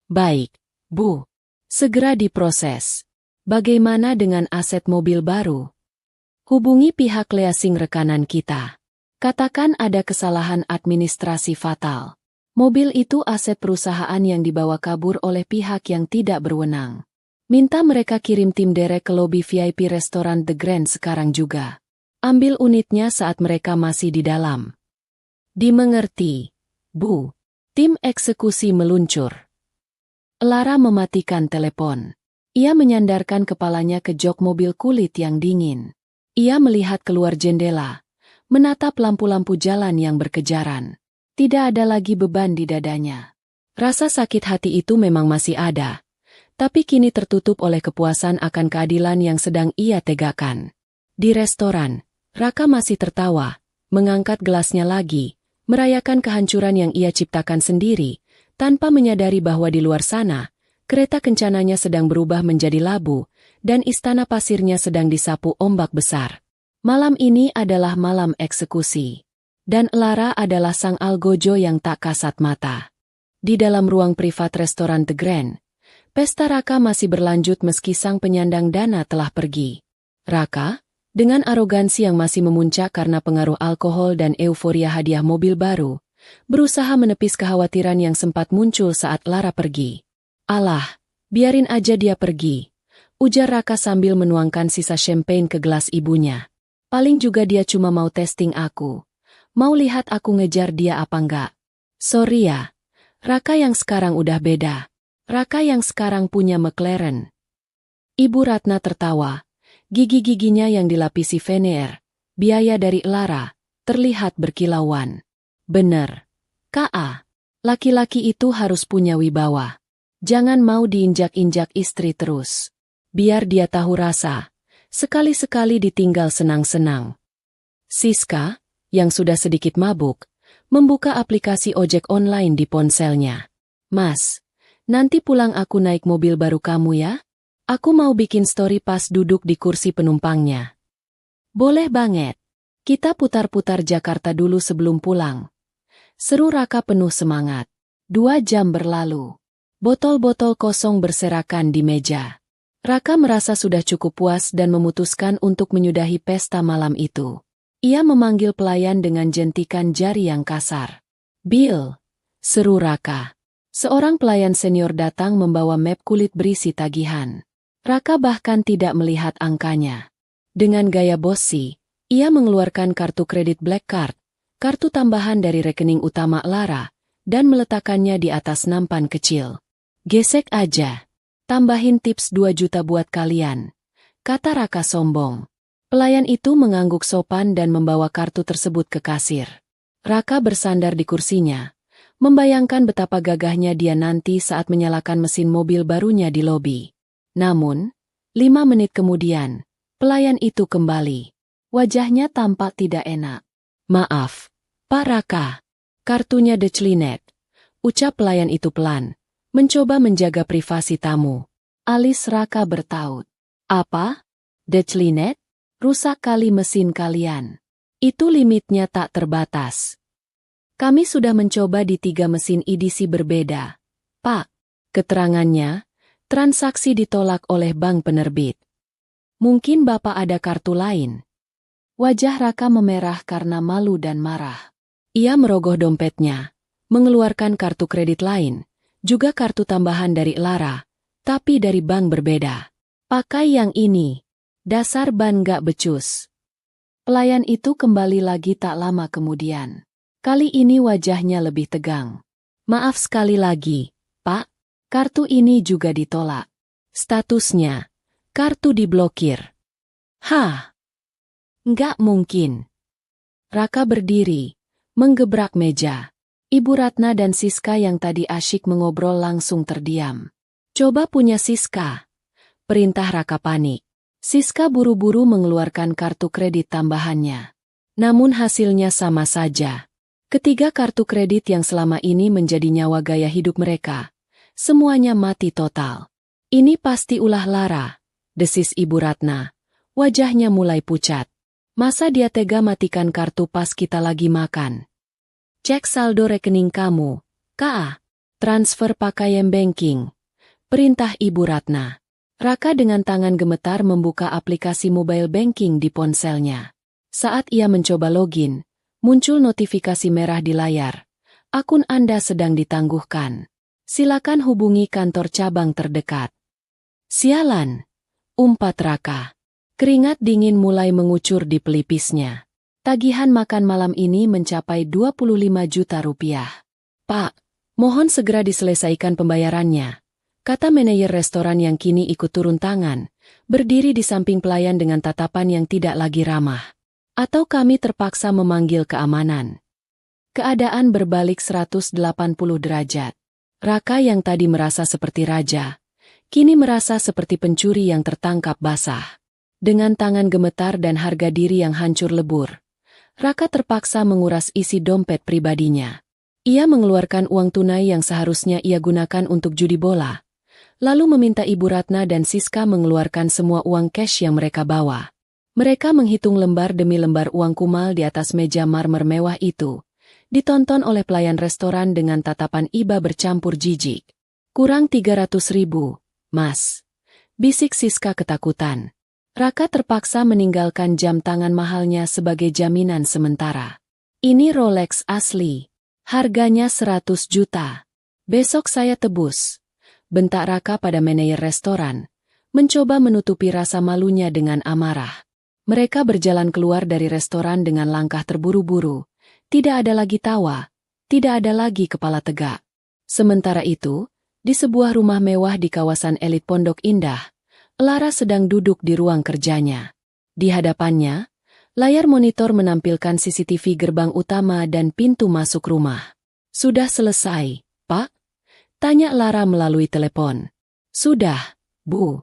"Baik, Bu. Segera diproses. Bagaimana dengan aset mobil baru?" "Hubungi pihak leasing rekanan kita. Katakan ada kesalahan administrasi fatal. Mobil itu aset perusahaan yang dibawa kabur oleh pihak yang tidak berwenang. Minta mereka kirim tim derek ke lobi VIP restoran The Grand sekarang juga. Ambil unitnya saat mereka masih di dalam." "Dimengerti, Bu." Tim eksekusi meluncur. Lara mematikan telepon. Ia menyandarkan kepalanya ke jok mobil kulit yang dingin. Ia melihat keluar jendela, menatap lampu-lampu jalan yang berkejaran. Tidak ada lagi beban di dadanya. Rasa sakit hati itu memang masih ada, tapi kini tertutup oleh kepuasan akan keadilan yang sedang ia tegakkan. Di restoran, Raka masih tertawa, mengangkat gelasnya lagi, merayakan kehancuran yang ia ciptakan sendiri, tanpa menyadari bahwa di luar sana, kereta kencananya sedang berubah menjadi labu, dan istana pasirnya sedang disapu ombak besar. Malam ini adalah malam eksekusi. Dan Lara adalah sang algojo yang tak kasat mata. Di dalam ruang privat restoran The Grand, pesta Raka masih berlanjut meski sang penyandang dana telah pergi. Raka, dengan arogansi yang masih memuncak karena pengaruh alkohol dan euforia hadiah mobil baru, berusaha menepis kekhawatiran yang sempat muncul saat Lara pergi. "Alah, biarin aja dia pergi," ujar Raka sambil menuangkan sisa champagne ke gelas ibunya. "Paling juga dia cuma mau testing aku. Mau lihat aku ngejar dia apa enggak. Sorry ya, Raka yang sekarang udah beda. Raka yang sekarang punya McLaren." Ibu Ratna tertawa. Gigi-giginya yang dilapisi veneer, biaya dari Lara, terlihat berkilauan. "Bener, Kak. Laki-laki itu harus punya wibawa. Jangan mau diinjak-injak istri terus. Biar dia tahu rasa. Sekali-sekali ditinggal senang-senang." Siska, yang sudah sedikit mabuk, membuka aplikasi ojek online di ponselnya. "Mas, nanti pulang aku naik mobil baru kamu ya? Aku mau bikin story pas duduk di kursi penumpangnya." "Boleh banget. Kita putar-putar Jakarta dulu sebelum pulang," seru Raka penuh semangat. 2 jam berlalu. Botol-botol kosong berserakan di meja. Raka merasa sudah cukup puas dan memutuskan untuk menyudahi pesta malam itu. Ia memanggil pelayan dengan jentikan jari yang kasar. "Bill," seru Raka. Seorang pelayan senior datang membawa map kulit berisi tagihan. Raka bahkan tidak melihat angkanya. Dengan gaya bossy, ia mengeluarkan kartu kredit Black Card, kartu tambahan dari rekening utama Lara, dan meletakkannya di atas nampan kecil. "Gesek aja." Tambahin tips 2 juta buat kalian, kata Raka sombong. Pelayan itu mengangguk sopan dan membawa kartu tersebut ke kasir. Raka bersandar di kursinya, membayangkan betapa gagahnya dia nanti saat menyalakan mesin mobil barunya di lobi. Namun, 5 menit kemudian, pelayan itu kembali. Wajahnya tampak tidak enak. Maaf, Pak Raka. Kartunya declinet, ucap pelayan itu pelan, mencoba menjaga privasi tamu. Alis Raka bertaut. Apa? Declinet? Rusak kali mesin kalian. Itu limitnya tak terbatas. Kami sudah mencoba di 3 mesin edisi berbeda. Pak, keterangannya, transaksi ditolak oleh bank penerbit. Mungkin Bapak ada kartu lain. Wajah Raka memerah karena malu dan marah. Ia merogoh dompetnya, mengeluarkan kartu kredit lain, juga kartu tambahan dari Lara, tapi dari bank berbeda. Pakai yang ini. Dasar ban gak becus. Pelayan itu kembali lagi tak lama kemudian. Kali ini wajahnya lebih tegang. Maaf sekali lagi, Pak. Kartu ini juga ditolak. Statusnya, kartu diblokir. Hah? Nggak mungkin. Raka berdiri, menggebrak meja. Ibu Ratna dan Siska yang tadi asyik mengobrol langsung terdiam. Coba punya Siska. Perintah Raka panik. Siska buru-buru mengeluarkan kartu kredit tambahannya. Namun hasilnya sama saja. Ketiga kartu kredit yang selama ini menjadi nyawa gaya hidup mereka, semuanya mati total. Ini pasti ulah Lara, desis Ibu Ratna. Wajahnya mulai pucat. Masa dia tega matikan kartu pas kita lagi makan? Cek saldo rekening kamu, KA. Transfer pakai M-Banking. Perintah Ibu Ratna. Raka dengan tangan gemetar membuka aplikasi mobile banking di ponselnya. Saat ia mencoba login, muncul notifikasi merah di layar. Akun Anda sedang ditangguhkan. Silakan hubungi kantor cabang terdekat. Sialan, umpat Raka. Keringat dingin mulai mengucur di pelipisnya. Tagihan makan malam ini mencapai 25 juta rupiah. Pak, mohon segera diselesaikan pembayarannya, kata manajer restoran yang kini ikut turun tangan, berdiri di samping pelayan dengan tatapan yang tidak lagi ramah. Atau kami terpaksa memanggil keamanan. Keadaan berbalik 180 derajat. Raka yang tadi merasa seperti raja, kini merasa seperti pencuri yang tertangkap basah. Dengan tangan gemetar dan harga diri yang hancur lebur, Raka terpaksa menguras isi dompet pribadinya. Ia mengeluarkan uang tunai yang seharusnya ia gunakan untuk judi bola, lalu meminta Ibu Ratna dan Siska mengeluarkan semua uang cash yang mereka bawa. Mereka menghitung lembar demi lembar uang kumal di atas meja marmer mewah itu, ditonton oleh pelayan restoran dengan tatapan iba bercampur jijik. Kurang 300.000, Mas, bisik Siska ketakutan. Raka terpaksa meninggalkan jam tangan mahalnya sebagai jaminan sementara. Ini Rolex asli. Harganya 100 juta. Besok saya tebus. Bentak Raka pada manajer restoran, mencoba menutupi rasa malunya dengan amarah. Mereka berjalan keluar dari restoran dengan langkah terburu-buru. Tidak ada lagi tawa, tidak ada lagi kepala tegak. Sementara itu, di sebuah rumah mewah di kawasan elit Pondok Indah, Lara sedang duduk di ruang kerjanya. Di hadapannya, layar monitor menampilkan CCTV gerbang utama dan pintu masuk rumah. Sudah selesai, Pak? Tanya Lara melalui telepon. Sudah, Bu.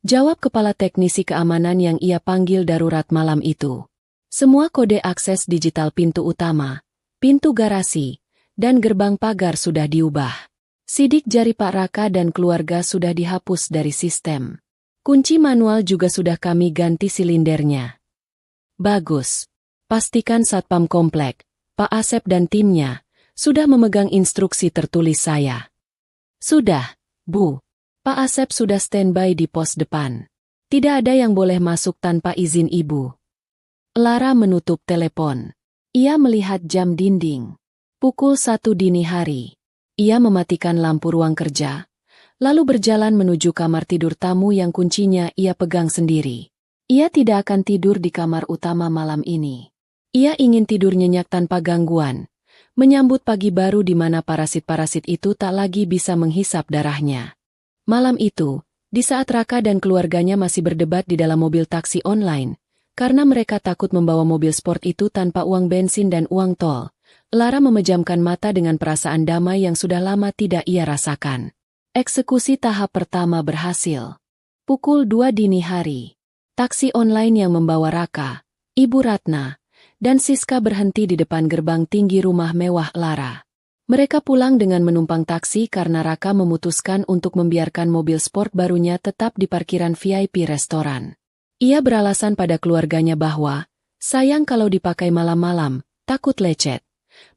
Jawab kepala teknisi keamanan yang ia panggil darurat malam itu. Semua kode akses digital pintu utama, pintu garasi, dan gerbang pagar sudah diubah. Sidik jari Pak Raka dan keluarga sudah dihapus dari sistem. Kunci manual juga sudah kami ganti silindernya. Bagus. Pastikan Satpam Komplek, Pak Asep dan timnya, sudah memegang instruksi tertulis saya. Sudah, Bu. Pak Asep sudah standby di pos depan. Tidak ada yang boleh masuk tanpa izin Ibu. Lara menutup telepon. Ia melihat jam dinding. Pukul 1 dini hari. Ia mematikan lampu ruang kerja, lalu berjalan menuju kamar tidur tamu yang kuncinya ia pegang sendiri. Ia tidak akan tidur di kamar utama malam ini. Ia ingin tidur nyenyak tanpa gangguan, menyambut pagi baru di mana parasit-parasit itu tak lagi bisa menghisap darahnya. Malam itu, Di saat Raka dan keluarganya masih berdebat di dalam mobil taksi online, karena mereka takut membawa mobil sport itu tanpa uang bensin dan uang tol, Lara memejamkan mata dengan perasaan damai yang sudah lama tidak ia rasakan. Eksekusi tahap pertama berhasil. Pukul 2 dini hari. Taksi online yang membawa Raka, Ibu Ratna, dan Siska berhenti di depan gerbang tinggi rumah mewah Lara. Mereka pulang dengan menumpang taksi karena Raka memutuskan untuk membiarkan mobil sport barunya tetap di parkiran VIP restoran. Ia beralasan pada keluarganya bahwa, sayang kalau dipakai malam-malam, takut lecet.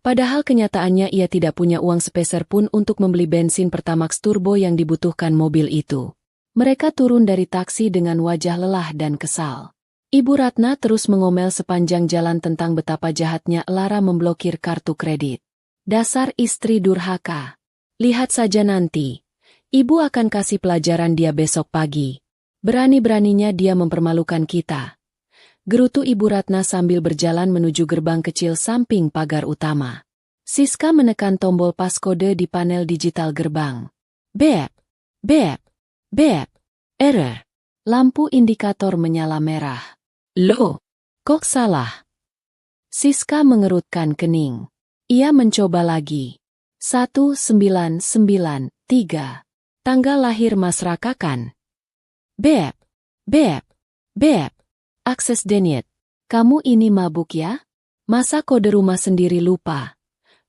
Padahal kenyataannya ia tidak punya uang sepeser pun untuk membeli bensin Pertamax Turbo yang dibutuhkan mobil itu. Mereka turun dari taksi dengan wajah lelah dan kesal. Ibu Ratna terus mengomel sepanjang jalan tentang betapa jahatnya Lara memblokir kartu kredit. Dasar istri durhaka. Lihat saja nanti. Ibu akan kasih pelajaran dia besok pagi. Berani-beraninya dia mempermalukan kita. Gerutu Ibu Ratna sambil berjalan menuju gerbang kecil samping pagar utama. Siska menekan tombol paskode di panel digital gerbang. Beep, beep. Beep, error. Lampu indikator menyala merah. Loh, kok salah? Siska mengerutkan kening. Ia mencoba lagi. 1993. Tanggal lahir Mas Raka kan? Beep, beep, beep. Akses denied. Kamu ini mabuk ya? Masa kode rumah sendiri lupa?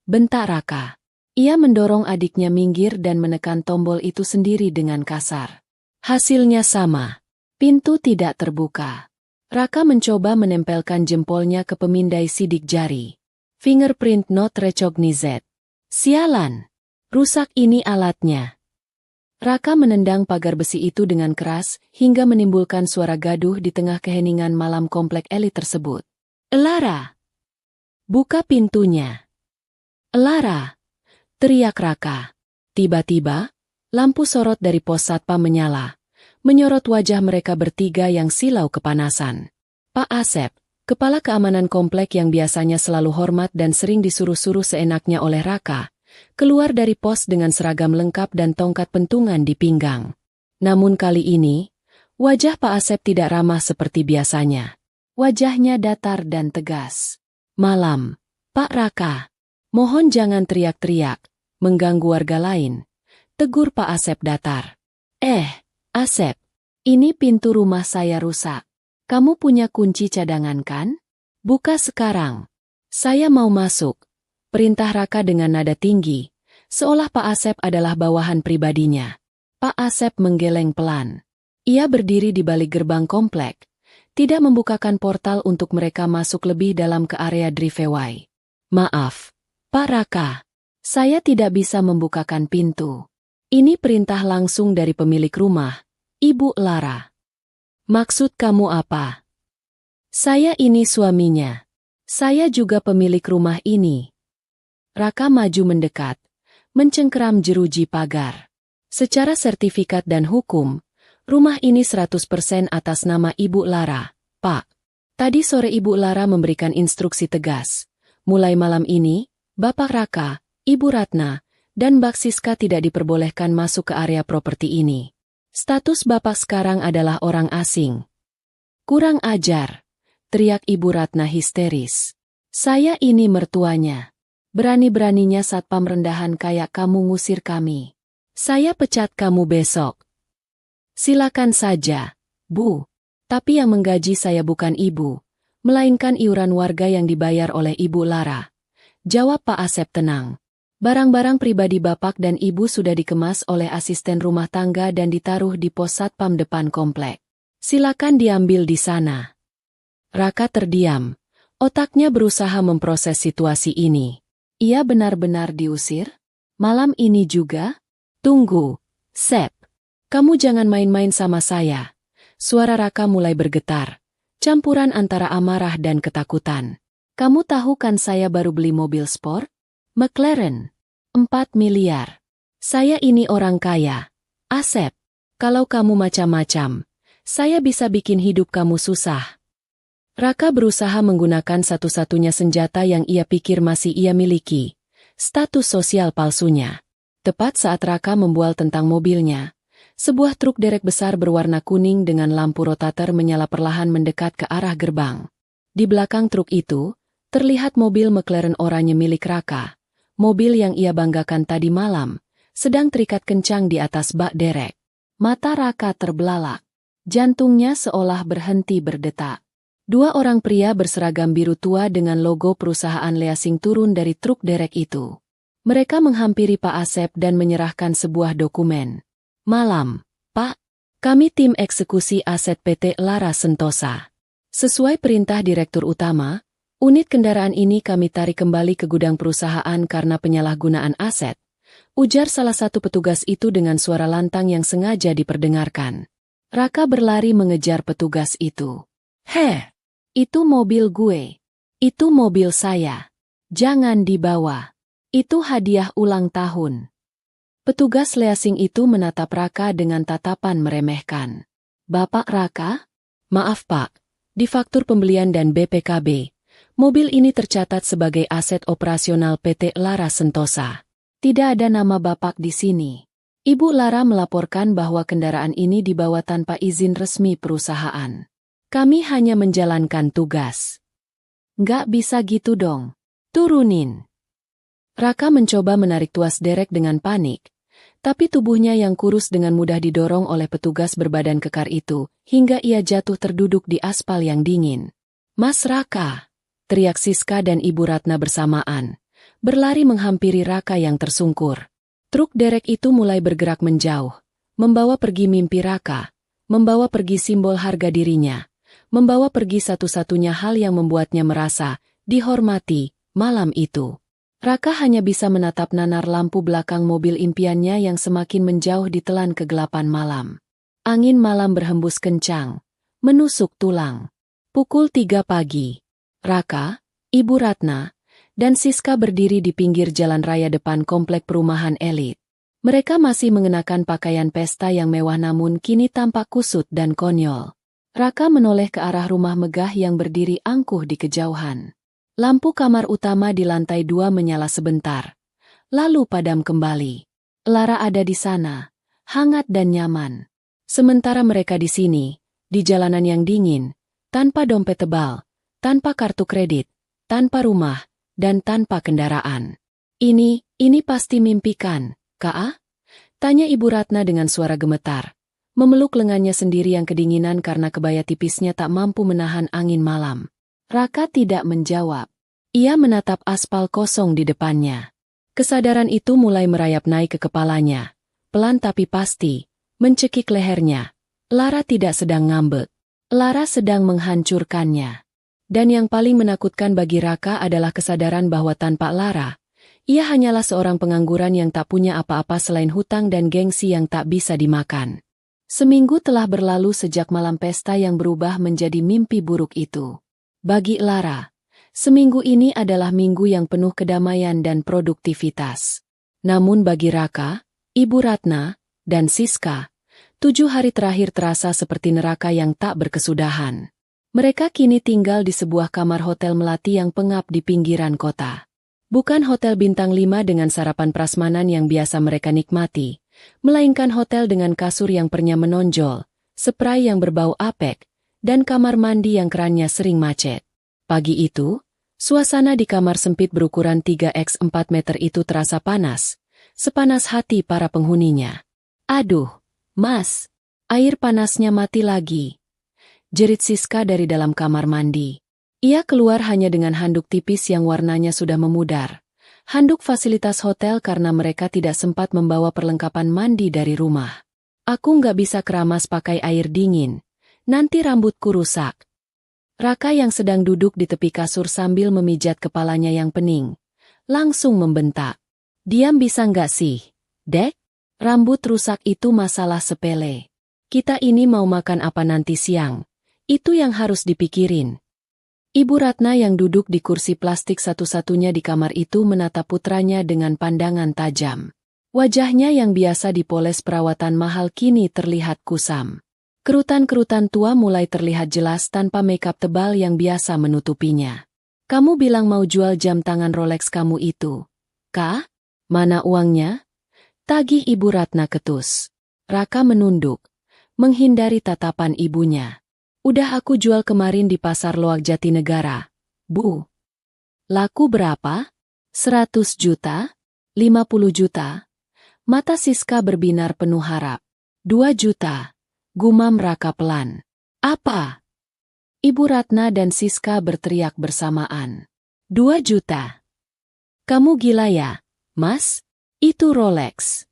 Bentak Raka. Ia mendorong adiknya minggir dan menekan tombol itu sendiri dengan kasar. Hasilnya sama. Pintu tidak terbuka. Raka mencoba menempelkan jempolnya ke pemindai sidik jari. Fingerprint not recognized. Sialan. Rusak ini alatnya. Raka menendang pagar besi itu dengan keras hingga menimbulkan suara gaduh di tengah keheningan malam komplek elit tersebut. Lara! Buka pintunya. Lara! Teriak Raka. Tiba-tiba, lampu sorot dari pos satpam menyala, menyorot wajah mereka bertiga yang silau kepanasan. Pak Asep, kepala keamanan komplek yang biasanya selalu hormat dan sering disuruh-suruh seenaknya oleh Raka, keluar dari pos dengan seragam lengkap dan tongkat pentungan di pinggang. Namun kali ini, wajah Pak Asep tidak ramah seperti biasanya. Wajahnya datar dan tegas. Malam, Pak Raka. Mohon jangan teriak-teriak, mengganggu warga lain. Tegur Pak Asep datar. Asep, ini pintu rumah saya rusak. Kamu punya kunci cadangan kan? Buka sekarang. Saya mau masuk. Perintah Raka dengan nada tinggi, seolah Pak Asep adalah bawahan pribadinya. Pak Asep menggeleng pelan. Ia berdiri di balik gerbang komplek, tidak membukakan portal untuk mereka masuk lebih dalam ke area driveway. Maaf, Pak Raka, saya tidak bisa membukakan pintu. Ini perintah langsung dari pemilik rumah, Ibu Lara. Maksud kamu apa? Saya ini suaminya. Saya juga pemilik rumah ini. Raka maju mendekat, mencengkeram jeruji pagar. Secara sertifikat dan hukum, rumah ini 100% atas nama Ibu Lara, Pak. Tadi sore Ibu Lara memberikan instruksi tegas. Mulai malam ini, Bapak Raka, Ibu Ratna, dan Mbak Siska tidak diperbolehkan masuk ke area properti ini. Status Bapak sekarang adalah orang asing. Kurang ajar, teriak Ibu Ratna histeris. Saya ini mertuanya. Berani-beraninya satpam rendahan kayak kamu ngusir kami. Saya pecat kamu besok. Silakan saja, Bu. Tapi yang menggaji saya bukan Ibu, melainkan iuran warga yang dibayar oleh Ibu Lara. Jawab Pak Asep tenang. Barang-barang pribadi Bapak dan Ibu sudah dikemas oleh asisten rumah tangga dan ditaruh di pos satpam depan komplek. Silakan diambil di sana. Raka terdiam. Otaknya berusaha memproses situasi ini. Ia benar-benar diusir? Malam ini juga? Tunggu, Sep. Kamu jangan main-main sama saya. Suara Raka mulai bergetar. Campuran antara amarah dan ketakutan. Kamu tahu kan saya baru beli mobil sport? McLaren. 4 miliar. Saya ini orang kaya. Asep, kalau kamu macam-macam, saya bisa bikin hidup kamu susah. Raka berusaha menggunakan satu-satunya senjata yang ia pikir masih ia miliki. Status sosial palsunya. Tepat saat Raka membual tentang mobilnya, Sebuah truk derek besar berwarna kuning dengan lampu rotator menyala perlahan mendekat ke arah gerbang. Di belakang truk itu, terlihat mobil McLaren oranye milik Raka. Mobil yang ia banggakan tadi malam, sedang terikat kencang di atas bak derek. Mata Raka terbelalak. Jantungnya seolah berhenti berdetak. Dua orang pria berseragam biru tua dengan logo perusahaan leasing turun dari truk derek itu. Mereka menghampiri Pak Asep dan menyerahkan sebuah dokumen. Malam, Pak. Kami tim eksekusi aset PT Lara Sentosa. Sesuai perintah Direktur Utama, unit kendaraan ini kami tarik kembali ke gudang perusahaan karena penyalahgunaan aset. Ujar salah satu petugas itu dengan suara lantang yang sengaja diperdengarkan. Raka berlari mengejar petugas itu. Heh, itu mobil gue. Itu mobil saya. Jangan dibawa. Itu hadiah ulang tahun. Petugas leasing itu menatap Raka dengan tatapan meremehkan. Bapak Raka? Maaf Pak, di faktur pembelian dan BPKB, mobil ini tercatat sebagai aset operasional PT Lara Sentosa. Tidak ada nama Bapak di sini. Ibu Lara melaporkan bahwa kendaraan ini dibawa tanpa izin resmi perusahaan. Kami hanya menjalankan tugas. Nggak bisa gitu dong. Turunin. Raka mencoba menarik tuas derek dengan panik, tapi tubuhnya yang kurus dengan mudah didorong oleh petugas berbadan kekar itu, hingga ia jatuh terduduk di aspal yang dingin. Mas Raka! Teriak Siska dan Ibu Ratna bersamaan, berlari menghampiri Raka yang tersungkur. Truk derek itu mulai bergerak menjauh, membawa pergi mimpi Raka, membawa pergi simbol harga dirinya, membawa pergi satu-satunya hal yang membuatnya merasa dihormati malam itu. Raka hanya bisa menatap nanar lampu belakang mobil impiannya yang semakin menjauh ditelan kegelapan malam. Angin malam berhembus kencang, menusuk tulang. Pukul 3 pagi. Raka, Ibu Ratna, dan Siska berdiri di pinggir jalan raya depan komplek perumahan elit. Mereka masih mengenakan pakaian pesta yang mewah namun kini tampak kusut dan konyol. Raka menoleh ke arah rumah megah yang berdiri angkuh di kejauhan. Lampu kamar utama di lantai 2 menyala sebentar, lalu padam kembali. Lara ada di sana, hangat dan nyaman. Sementara mereka di sini, di jalanan yang dingin, tanpa dompet tebal, tanpa kartu kredit, tanpa rumah, dan tanpa kendaraan. Ini pasti mimpi kan, Kak? Tanya Ibu Ratna dengan suara gemetar, memeluk lengannya sendiri yang kedinginan karena kebaya tipisnya tak mampu menahan angin malam. Raka tidak menjawab. Ia menatap aspal kosong di depannya. Kesadaran itu mulai merayap naik ke kepalanya. Pelan tapi pasti, mencekik lehernya. Lara tidak sedang ngambek. Lara sedang menghancurkannya. Dan yang paling menakutkan bagi Raka adalah kesadaran bahwa tanpa Lara, ia hanyalah seorang pengangguran yang tak punya apa-apa selain hutang dan gengsi yang tak bisa dimakan. Seminggu telah berlalu sejak malam pesta yang berubah menjadi mimpi buruk itu. Bagi Lara, seminggu ini adalah minggu yang penuh kedamaian dan produktivitas. Namun bagi Raka, Ibu Ratna, dan Siska, 7 hari terakhir terasa seperti neraka yang tak berkesudahan. Mereka kini tinggal di sebuah kamar hotel melati yang pengap di pinggiran kota. Bukan hotel bintang 5 dengan sarapan prasmanan yang biasa mereka nikmati, melainkan hotel dengan kasur yang pernya menonjol, spray yang berbau apek, dan kamar mandi yang kerannya sering macet. Pagi itu, suasana di kamar sempit berukuran 3x4 meter itu terasa panas, sepanas hati para penghuninya. Aduh, Mas, air panasnya mati lagi. Jerit Siska dari dalam kamar mandi. Ia keluar hanya dengan handuk tipis yang warnanya sudah memudar. Handuk fasilitas hotel karena mereka tidak sempat membawa perlengkapan mandi dari rumah. Aku nggak bisa keramas pakai air dingin. Nanti rambutku rusak. Raka yang sedang duduk di tepi kasur sambil memijat kepalanya yang pening, langsung membentak. Diam bisa nggak sih, Dek? Rambut rusak itu masalah sepele. Kita ini mau makan apa nanti siang? Itu yang harus dipikirin. Ibu Ratna yang duduk di kursi plastik satu-satunya di kamar itu menatap putranya dengan pandangan tajam. Wajahnya yang biasa dipoles perawatan mahal kini terlihat kusam. Kerutan-kerutan tua mulai terlihat jelas tanpa makeup tebal yang biasa menutupinya. Kamu bilang mau jual jam tangan Rolex kamu itu. Kak? Mana uangnya? Tagih Ibu Ratna ketus. Raka menunduk, menghindari tatapan ibunya. Udah aku jual kemarin di pasar Loak Jatinegara, Bu. Laku berapa? 100 juta? 50 juta? Mata Siska berbinar penuh harap. 2 juta. Gumam Raka pelan. Apa? Ibu Ratna dan Siska berteriak bersamaan. 2 juta. Kamu gila ya, Mas? Itu Rolex.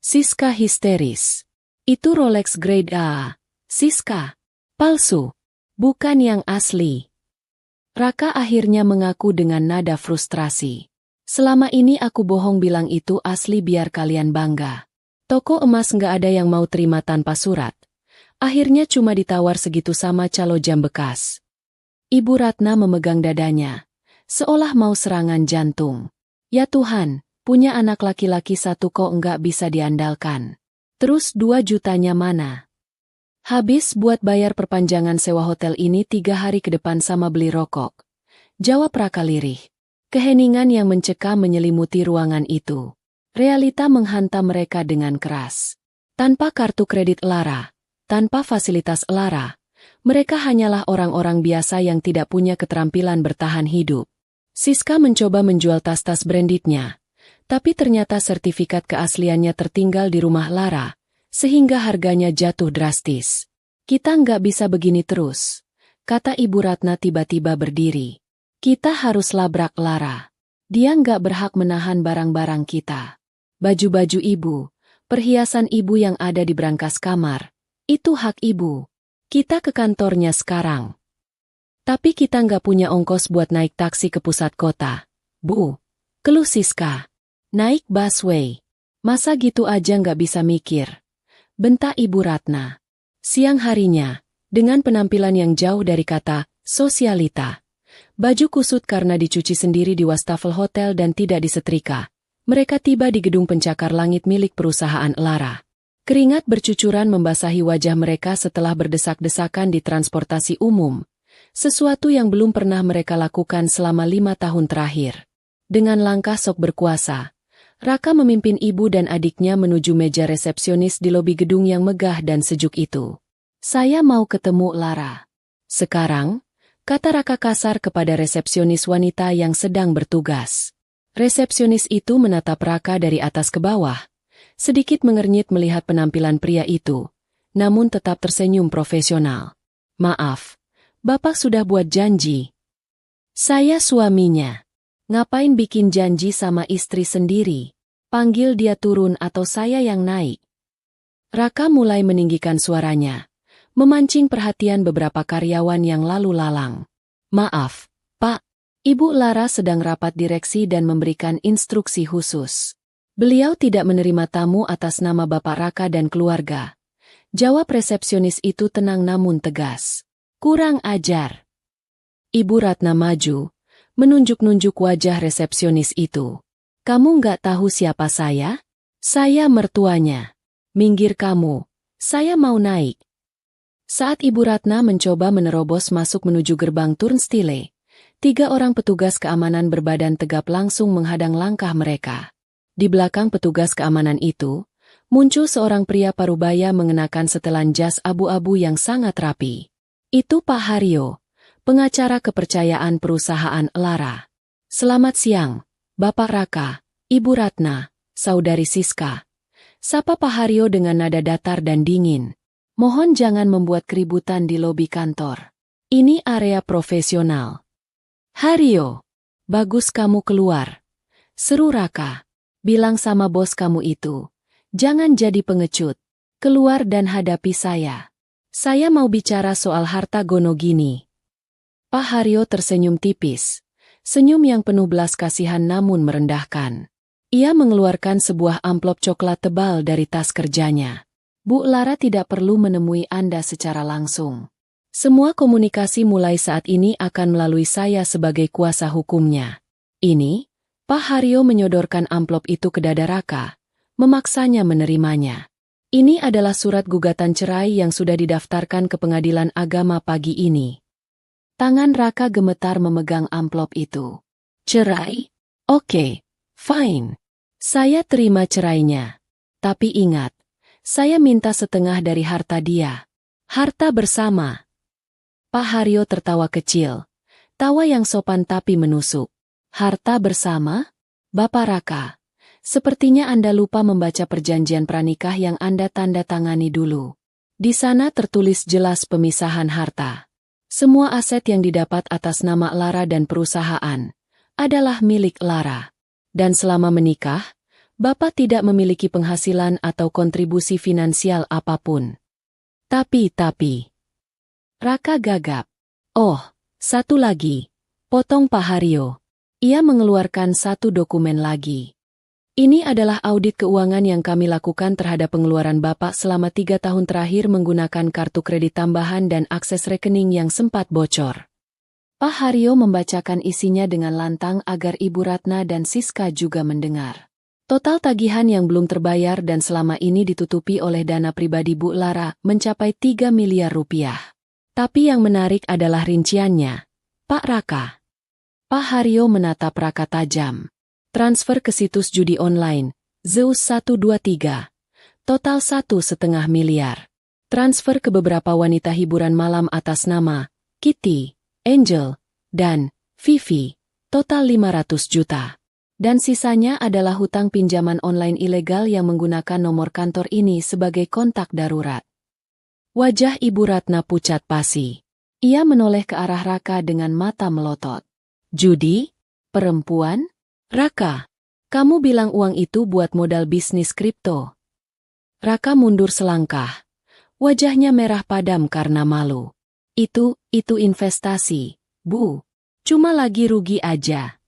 Siska histeris. Itu Rolex grade A. Siska. Palsu. Bukan yang asli. Raka akhirnya mengaku dengan nada frustrasi. Selama ini aku bohong bilang itu asli biar kalian bangga. Toko emas nggak ada yang mau terima tanpa surat. Akhirnya cuma ditawar segitu sama calo jam bekas. Ibu Ratna memegang dadanya, seolah mau serangan jantung. Ya Tuhan, punya anak laki-laki satu kok nggak bisa diandalkan. Terus 2 jutanya mana? Habis buat bayar perpanjangan sewa hotel ini 3 hari ke depan sama beli rokok. Jawab Raka lirih. Keheningan yang mencekam menyelimuti ruangan itu. Realita menghantam mereka dengan keras. Tanpa kartu kredit Lara, tanpa fasilitas Lara, mereka hanyalah orang-orang biasa yang tidak punya keterampilan bertahan hidup. Siska mencoba menjual tas-tas brandednya, tapi ternyata sertifikat keasliannya tertinggal di rumah Lara, sehingga harganya jatuh drastis. Kita nggak bisa begini terus, kata Ibu Ratna tiba-tiba berdiri. Kita harus labrak Lara. Dia nggak berhak menahan barang-barang kita. Baju-baju ibu, perhiasan ibu yang ada di brankas kamar, itu hak ibu. Kita ke kantornya sekarang. Tapi kita nggak punya ongkos buat naik taksi ke pusat kota. Bu, keluh Siska. Naik busway. Masa gitu aja nggak bisa mikir? Bentak Ibu Ratna. Siang harinya, dengan penampilan yang jauh dari kata sosialita, baju kusut karena dicuci sendiri di wastafel hotel dan tidak disetrika, mereka tiba di gedung pencakar langit milik perusahaan Lara. Keringat bercucuran membasahi wajah mereka setelah berdesak-desakan di transportasi umum, sesuatu yang belum pernah mereka lakukan selama 5 tahun terakhir. Dengan langkah sok berkuasa, Raka memimpin ibu dan adiknya menuju meja resepsionis di lobi gedung yang megah dan sejuk itu. Saya mau ketemu Lara. Sekarang, kata Raka kasar kepada resepsionis wanita yang sedang bertugas. Resepsionis itu menatap Raka dari atas ke bawah, sedikit mengernyit melihat penampilan pria itu, namun tetap tersenyum profesional. Maaf, Bapak sudah buat janji. Saya suaminya. Ngapain bikin janji sama istri sendiri? Panggil dia turun atau saya yang naik. Raka mulai meninggikan suaranya, memancing perhatian beberapa karyawan yang lalu lalang. Maaf, Pak. Ibu Lara sedang rapat direksi dan memberikan instruksi khusus. Beliau tidak menerima tamu atas nama Bapak Raka dan keluarga. Jawab resepsionis itu tenang namun tegas. Kurang ajar. Ibu Ratna maju, menunjuk-nunjuk wajah resepsionis itu. Kamu nggak tahu siapa saya? Saya mertuanya. Minggir kamu, saya mau naik. Saat Ibu Ratna mencoba menerobos masuk menuju gerbang turnstile, 3 orang petugas keamanan berbadan tegap langsung menghadang langkah mereka. Di belakang petugas keamanan itu, muncul seorang pria parubaya mengenakan setelan jas abu-abu yang sangat rapi. Itu Pak Haryo, pengacara kepercayaan perusahaan Lara. Selamat siang, Bapak Raka, Ibu Ratna, Saudari Siska. Sapa Pak Haryo dengan nada datar dan dingin. Mohon jangan membuat keributan di lobi kantor. Ini area profesional. Haryo, bagus kamu keluar. Seru Raka. Bilang sama bos kamu itu, jangan jadi pengecut. Keluar dan hadapi saya. Saya mau bicara soal harta gono gini. Pak Haryo tersenyum tipis, senyum yang penuh belas kasihan namun merendahkan. Ia mengeluarkan sebuah amplop coklat tebal dari tas kerjanya. Bu Lara tidak perlu menemui Anda secara langsung. Semua komunikasi mulai saat ini akan melalui saya sebagai kuasa hukumnya. Ini, Pak Haryo menyodorkan amplop itu ke dada Raka, memaksanya menerimanya. Ini adalah surat gugatan cerai yang sudah didaftarkan ke pengadilan agama pagi ini. Tangan Raka gemetar memegang amplop itu. Cerai? Oke, fine. Saya terima cerainya. Tapi ingat, Saya minta setengah dari harta dia. Harta bersama. Pak Haryo tertawa kecil. Tawa yang sopan tapi menusuk. Harta bersama? Bapak Raka, sepertinya Anda lupa membaca perjanjian pranikah yang Anda tanda tangani dulu. Di sana tertulis jelas pemisahan harta. Semua aset yang didapat atas nama Lara dan perusahaan adalah milik Lara. Dan selama menikah, Bapak tidak memiliki penghasilan atau kontribusi finansial apapun. Tapi. Raka gagap. Oh, satu lagi. Potong Pak Haryo. Ia mengeluarkan satu dokumen lagi. Ini adalah audit keuangan yang kami lakukan terhadap pengeluaran Bapak selama 3 tahun terakhir menggunakan kartu kredit tambahan dan akses rekening yang sempat bocor. Pak Haryo membacakan isinya dengan lantang agar Ibu Ratna dan Siska juga mendengar. Total tagihan yang belum terbayar dan selama ini ditutupi oleh dana pribadi Bu Lara mencapai 3 miliar rupiah. Tapi yang menarik adalah rinciannya. Pak Raka. Pak Haryo menatap Raka tajam. Transfer ke situs judi online, Zeus 123. Total 1,5 miliar. Transfer ke beberapa wanita hiburan malam atas nama Kitty, Angel, dan Vivi. Total 500 juta. Dan sisanya adalah hutang pinjaman online ilegal yang menggunakan nomor kantor ini sebagai kontak darurat. Wajah Ibu Ratna pucat pasi. Ia menoleh ke arah Raka dengan mata melotot. Judi? Perempuan? Raka, kamu bilang uang itu buat modal bisnis kripto. Raka mundur selangkah. Wajahnya merah padam karena malu. Itu investasi, Bu. Cuma lagi rugi aja.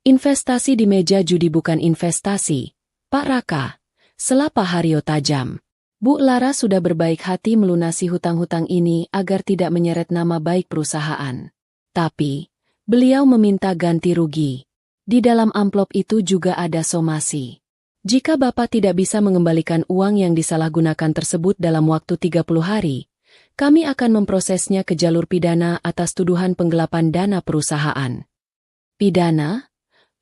Investasi di meja judi bukan investasi, Pak Raka. Sela Pak Haryo tajam. Bu Lara sudah berbaik hati melunasi hutang-hutang ini agar tidak menyeret nama baik perusahaan. Tapi, beliau meminta ganti rugi. Di dalam amplop itu juga ada somasi. Jika Bapak tidak bisa mengembalikan uang yang disalahgunakan tersebut dalam waktu 30 hari, kami akan memprosesnya ke jalur pidana atas tuduhan penggelapan dana perusahaan. Pidana?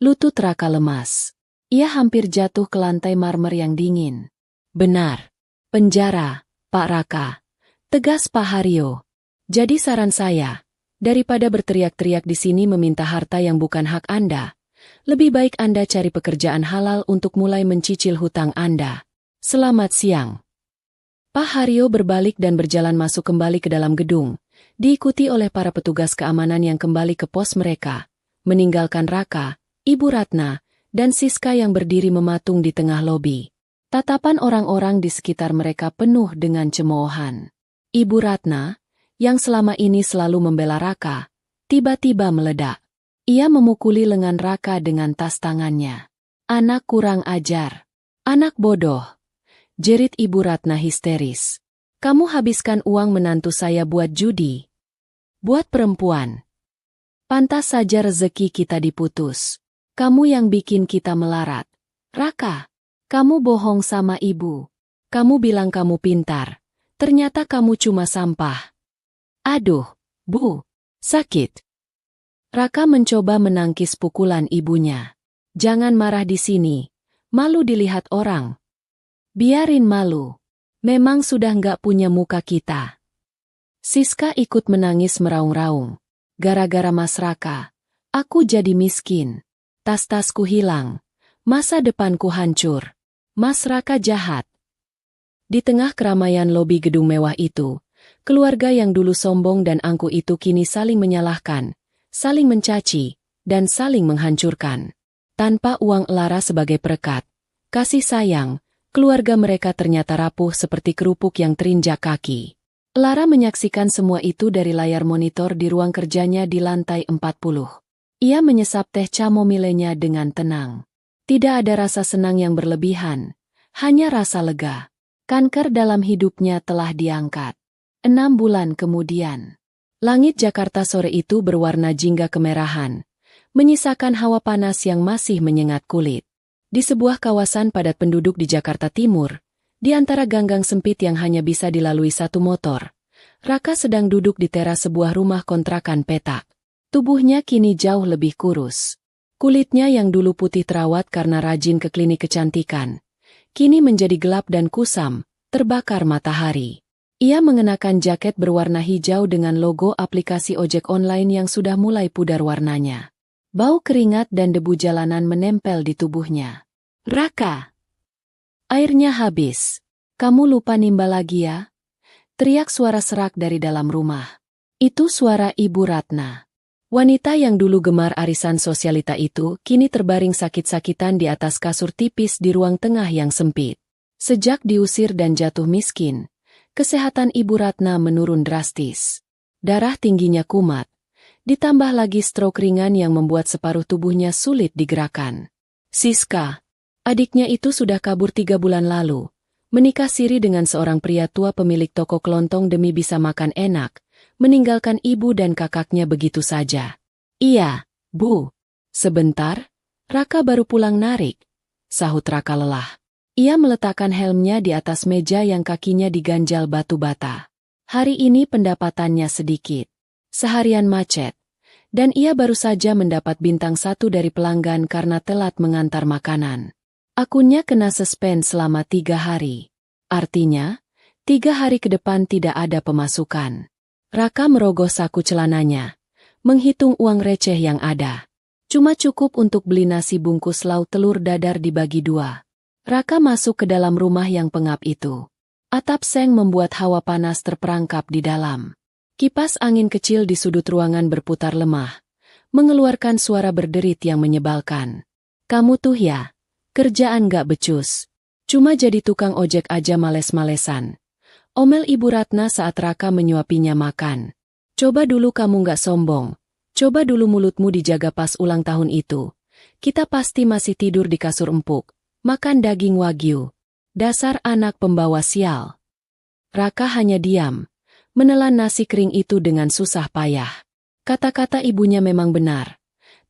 Lutut Raka lemas. Ia hampir jatuh ke lantai marmer yang dingin. Benar. Penjara, Pak Raka. Tegas Pak Haryo. Jadi saran saya, daripada berteriak-teriak di sini meminta harta yang bukan hak Anda, lebih baik Anda cari pekerjaan halal untuk mulai mencicil hutang Anda. Selamat siang. Pak Haryo berbalik dan berjalan masuk kembali ke dalam gedung, diikuti oleh para petugas keamanan yang kembali ke pos mereka, meninggalkan Raka, Ibu Ratna, dan Siska yang berdiri mematung di tengah lobi. Tatapan orang-orang di sekitar mereka penuh dengan cemoohan. Ibu Ratna, yang selama ini selalu membela Raka, tiba-tiba meledak. Ia memukuli lengan Raka dengan tas tangannya. Anak kurang ajar. Anak bodoh. Jerit Ibu Ratna histeris. Kamu habiskan uang menantu saya buat judi. Buat perempuan. Pantas saja rezeki kita diputus. Kamu yang bikin kita melarat. Raka, kamu bohong sama ibu. Kamu bilang kamu pintar. Ternyata kamu cuma sampah. Aduh, Bu, sakit. Raka mencoba menangkis pukulan ibunya. Jangan marah di sini. Malu dilihat orang. Biarin malu. Memang sudah nggak punya muka kita. Siska ikut menangis meraung-raung. Gara-gara Mas Raka, aku jadi miskin. Tas-tasku hilang. Masa depanku hancur. Mas Raka jahat. Di tengah keramaian lobi gedung mewah itu, keluarga yang dulu sombong dan angkuh itu kini saling menyalahkan, saling mencaci, dan saling menghancurkan. Tanpa uang Lara sebagai perekat, kasih sayang, keluarga mereka ternyata rapuh seperti kerupuk yang terinjak kaki. Lara menyaksikan semua itu dari layar monitor di ruang kerjanya di lantai 40. Ia menyesap teh chamomilenya dengan tenang. Tidak ada rasa senang yang berlebihan, hanya rasa lega. Kanker dalam hidupnya telah diangkat. 6 bulan kemudian. Langit Jakarta sore itu berwarna jingga kemerahan, menyisakan hawa panas yang masih menyengat kulit. Di sebuah kawasan padat penduduk di Jakarta Timur, di antara ganggang sempit yang hanya bisa dilalui satu motor, Raka sedang duduk di teras sebuah rumah kontrakan petak. Tubuhnya kini jauh lebih kurus. Kulitnya yang dulu putih terawat karena rajin ke klinik kecantikan, kini menjadi gelap dan kusam, terbakar matahari. Ia mengenakan jaket berwarna hijau dengan logo aplikasi ojek online yang sudah mulai pudar warnanya. Bau keringat dan debu jalanan menempel di tubuhnya. "Raka! Airnya habis. Kamu lupa nimba lagi ya?" teriak suara serak dari dalam rumah. Itu suara Ibu Ratna. Wanita yang dulu gemar arisan sosialita itu kini terbaring sakit-sakitan di atas kasur tipis di ruang tengah yang sempit. Sejak diusir dan jatuh miskin, kesehatan Ibu Ratna menurun drastis. Darah tingginya kumat, ditambah lagi stroke ringan yang membuat separuh tubuhnya sulit digerakkan. Siska, adiknya itu sudah kabur 3 bulan lalu, menikah siri dengan seorang pria tua pemilik toko kelontong demi bisa makan enak, meninggalkan ibu dan kakaknya begitu saja. "Iya, Bu. Sebentar, Raka baru pulang narik," sahut Raka lelah. Ia meletakkan helmnya di atas meja yang kakinya diganjal batu bata. Hari ini pendapatannya sedikit. Seharian macet. Dan ia baru saja mendapat bintang 1 dari pelanggan karena telat mengantar makanan. Akunnya kena suspend selama 3 hari. Artinya, 3 hari ke depan tidak ada pemasukan. Raka merogoh saku celananya, menghitung uang receh yang ada. Cuma cukup untuk beli nasi bungkus lauk telur dadar dibagi 2. Raka masuk ke dalam rumah yang pengap itu. Atap seng membuat hawa panas terperangkap di dalam. Kipas angin kecil di sudut ruangan berputar lemah, mengeluarkan suara berderit yang menyebalkan. "Kamu tuh ya, kerjaan gak becus. Cuma jadi tukang ojek aja males-malesan," omel Ibu Ratna saat Raka menyuapinya makan. "Coba dulu kamu gak sombong. Coba dulu mulutmu dijaga pas ulang tahun itu. Kita pasti masih tidur di kasur empuk, makan daging wagyu. Dasar anak pembawa sial." Raka hanya diam, menelan nasi kering itu dengan susah payah. Kata-kata ibunya memang benar,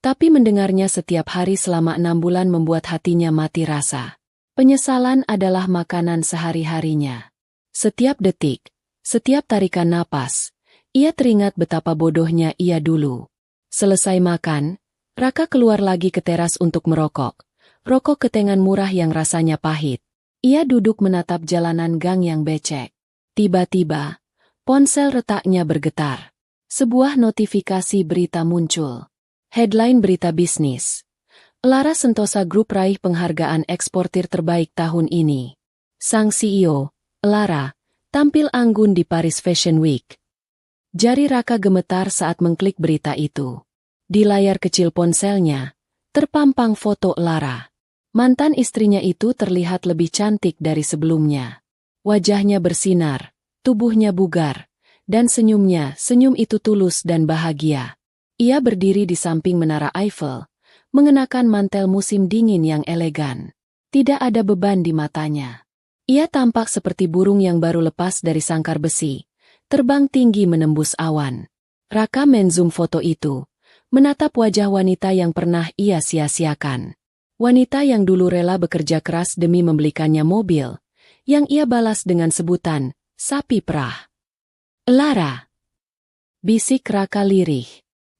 tapi mendengarnya setiap hari selama 6 bulan membuat hatinya mati rasa. Penyesalan adalah makanan sehari-harinya. Setiap detik, setiap tarikan napas, ia teringat betapa bodohnya ia dulu. Selesai makan, Raka keluar lagi ke teras untuk merokok. Rokok ketengan murah yang rasanya pahit. Ia duduk menatap jalanan gang yang becek. Tiba-tiba, ponsel retaknya bergetar. Sebuah notifikasi berita muncul. Headline berita bisnis. Lara Sentosa Group raih penghargaan eksportir terbaik tahun ini. Sang CEO, Lara, tampil anggun di Paris Fashion Week. Jari Raka gemetar saat mengklik berita itu. Di layar kecil ponselnya, terpampang foto Lara. Mantan istrinya itu terlihat lebih cantik dari sebelumnya. Wajahnya bersinar, tubuhnya bugar, dan senyum itu tulus dan bahagia. Ia berdiri di samping Menara Eiffel, mengenakan mantel musim dingin yang elegan. Tidak ada beban di matanya. Ia tampak seperti burung yang baru lepas dari sangkar besi, terbang tinggi menembus awan. Raka menzoom foto itu, menatap wajah wanita yang pernah ia sia-siakan. Wanita yang dulu rela bekerja keras demi membelikannya mobil, yang ia balas dengan sebutan, sapi perah. "Lara!" bisik Raka lirih.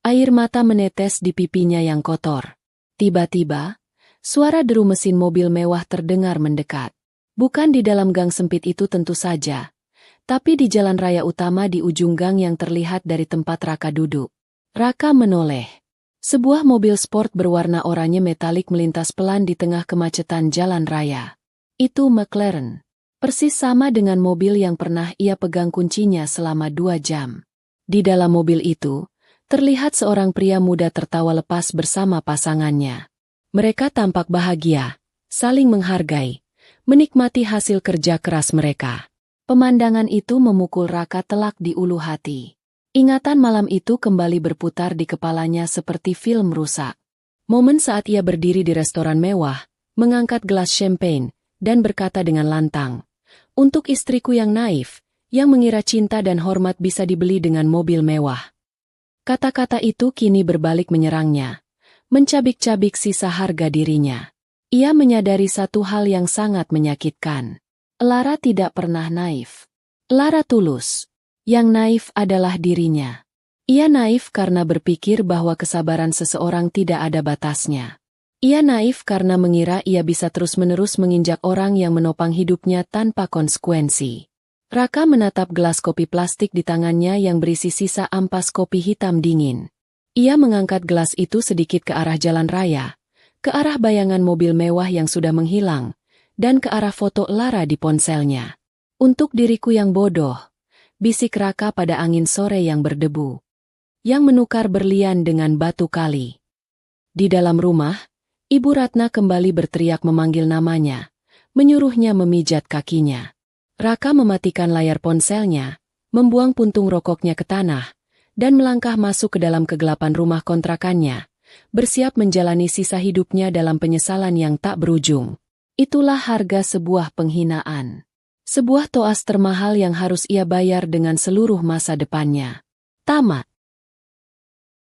Air mata menetes di pipinya yang kotor. Tiba-tiba, suara deru mesin mobil mewah terdengar mendekat. Bukan di dalam gang sempit itu tentu saja, tapi di jalan raya utama di ujung gang yang terlihat dari tempat Raka duduk. Raka menoleh. Sebuah mobil sport berwarna oranye metalik melintas pelan di tengah kemacetan jalan raya. Itu McLaren. Persis sama dengan mobil yang pernah ia pegang kuncinya selama 2 jam. Di dalam mobil itu, terlihat seorang pria muda tertawa lepas bersama pasangannya. Mereka tampak bahagia, saling menghargai, menikmati hasil kerja keras mereka. Pemandangan itu memukul Raka telak di ulu hati. Ingatan malam itu kembali berputar di kepalanya seperti film rusak. Momen saat ia berdiri di restoran mewah, mengangkat gelas champagne, dan berkata dengan lantang, "Untuk istriku yang naif, yang mengira cinta dan hormat bisa dibeli dengan mobil mewah." Kata-kata itu kini berbalik menyerangnya, mencabik-cabik sisa harga dirinya. Ia menyadari satu hal yang sangat menyakitkan. Lara tidak pernah naif. Lara tulus. Yang naif adalah dirinya. Ia naif karena berpikir bahwa kesabaran seseorang tidak ada batasnya. Ia naif karena mengira ia bisa terus-menerus menginjak orang yang menopang hidupnya tanpa konsekuensi. Raka menatap gelas kopi plastik di tangannya yang berisi sisa ampas kopi hitam dingin. Ia mengangkat gelas itu sedikit ke arah jalan raya, ke arah bayangan mobil mewah yang sudah menghilang, dan ke arah foto Lara di ponselnya. Untuk diriku yang bodoh, bisik Raka pada angin sore yang berdebu, yang menukar berlian dengan batu kali. Di dalam rumah, Ibu Ratna kembali berteriak memanggil namanya, menyuruhnya memijat kakinya. Raka mematikan layar ponselnya, membuang puntung rokoknya ke tanah, dan melangkah masuk ke dalam kegelapan rumah kontrakannya, bersiap menjalani sisa hidupnya dalam penyesalan yang tak berujung. Itulah harga sebuah penghinaan. Sebuah toas termahal yang harus ia bayar dengan seluruh masa depannya. Tamat.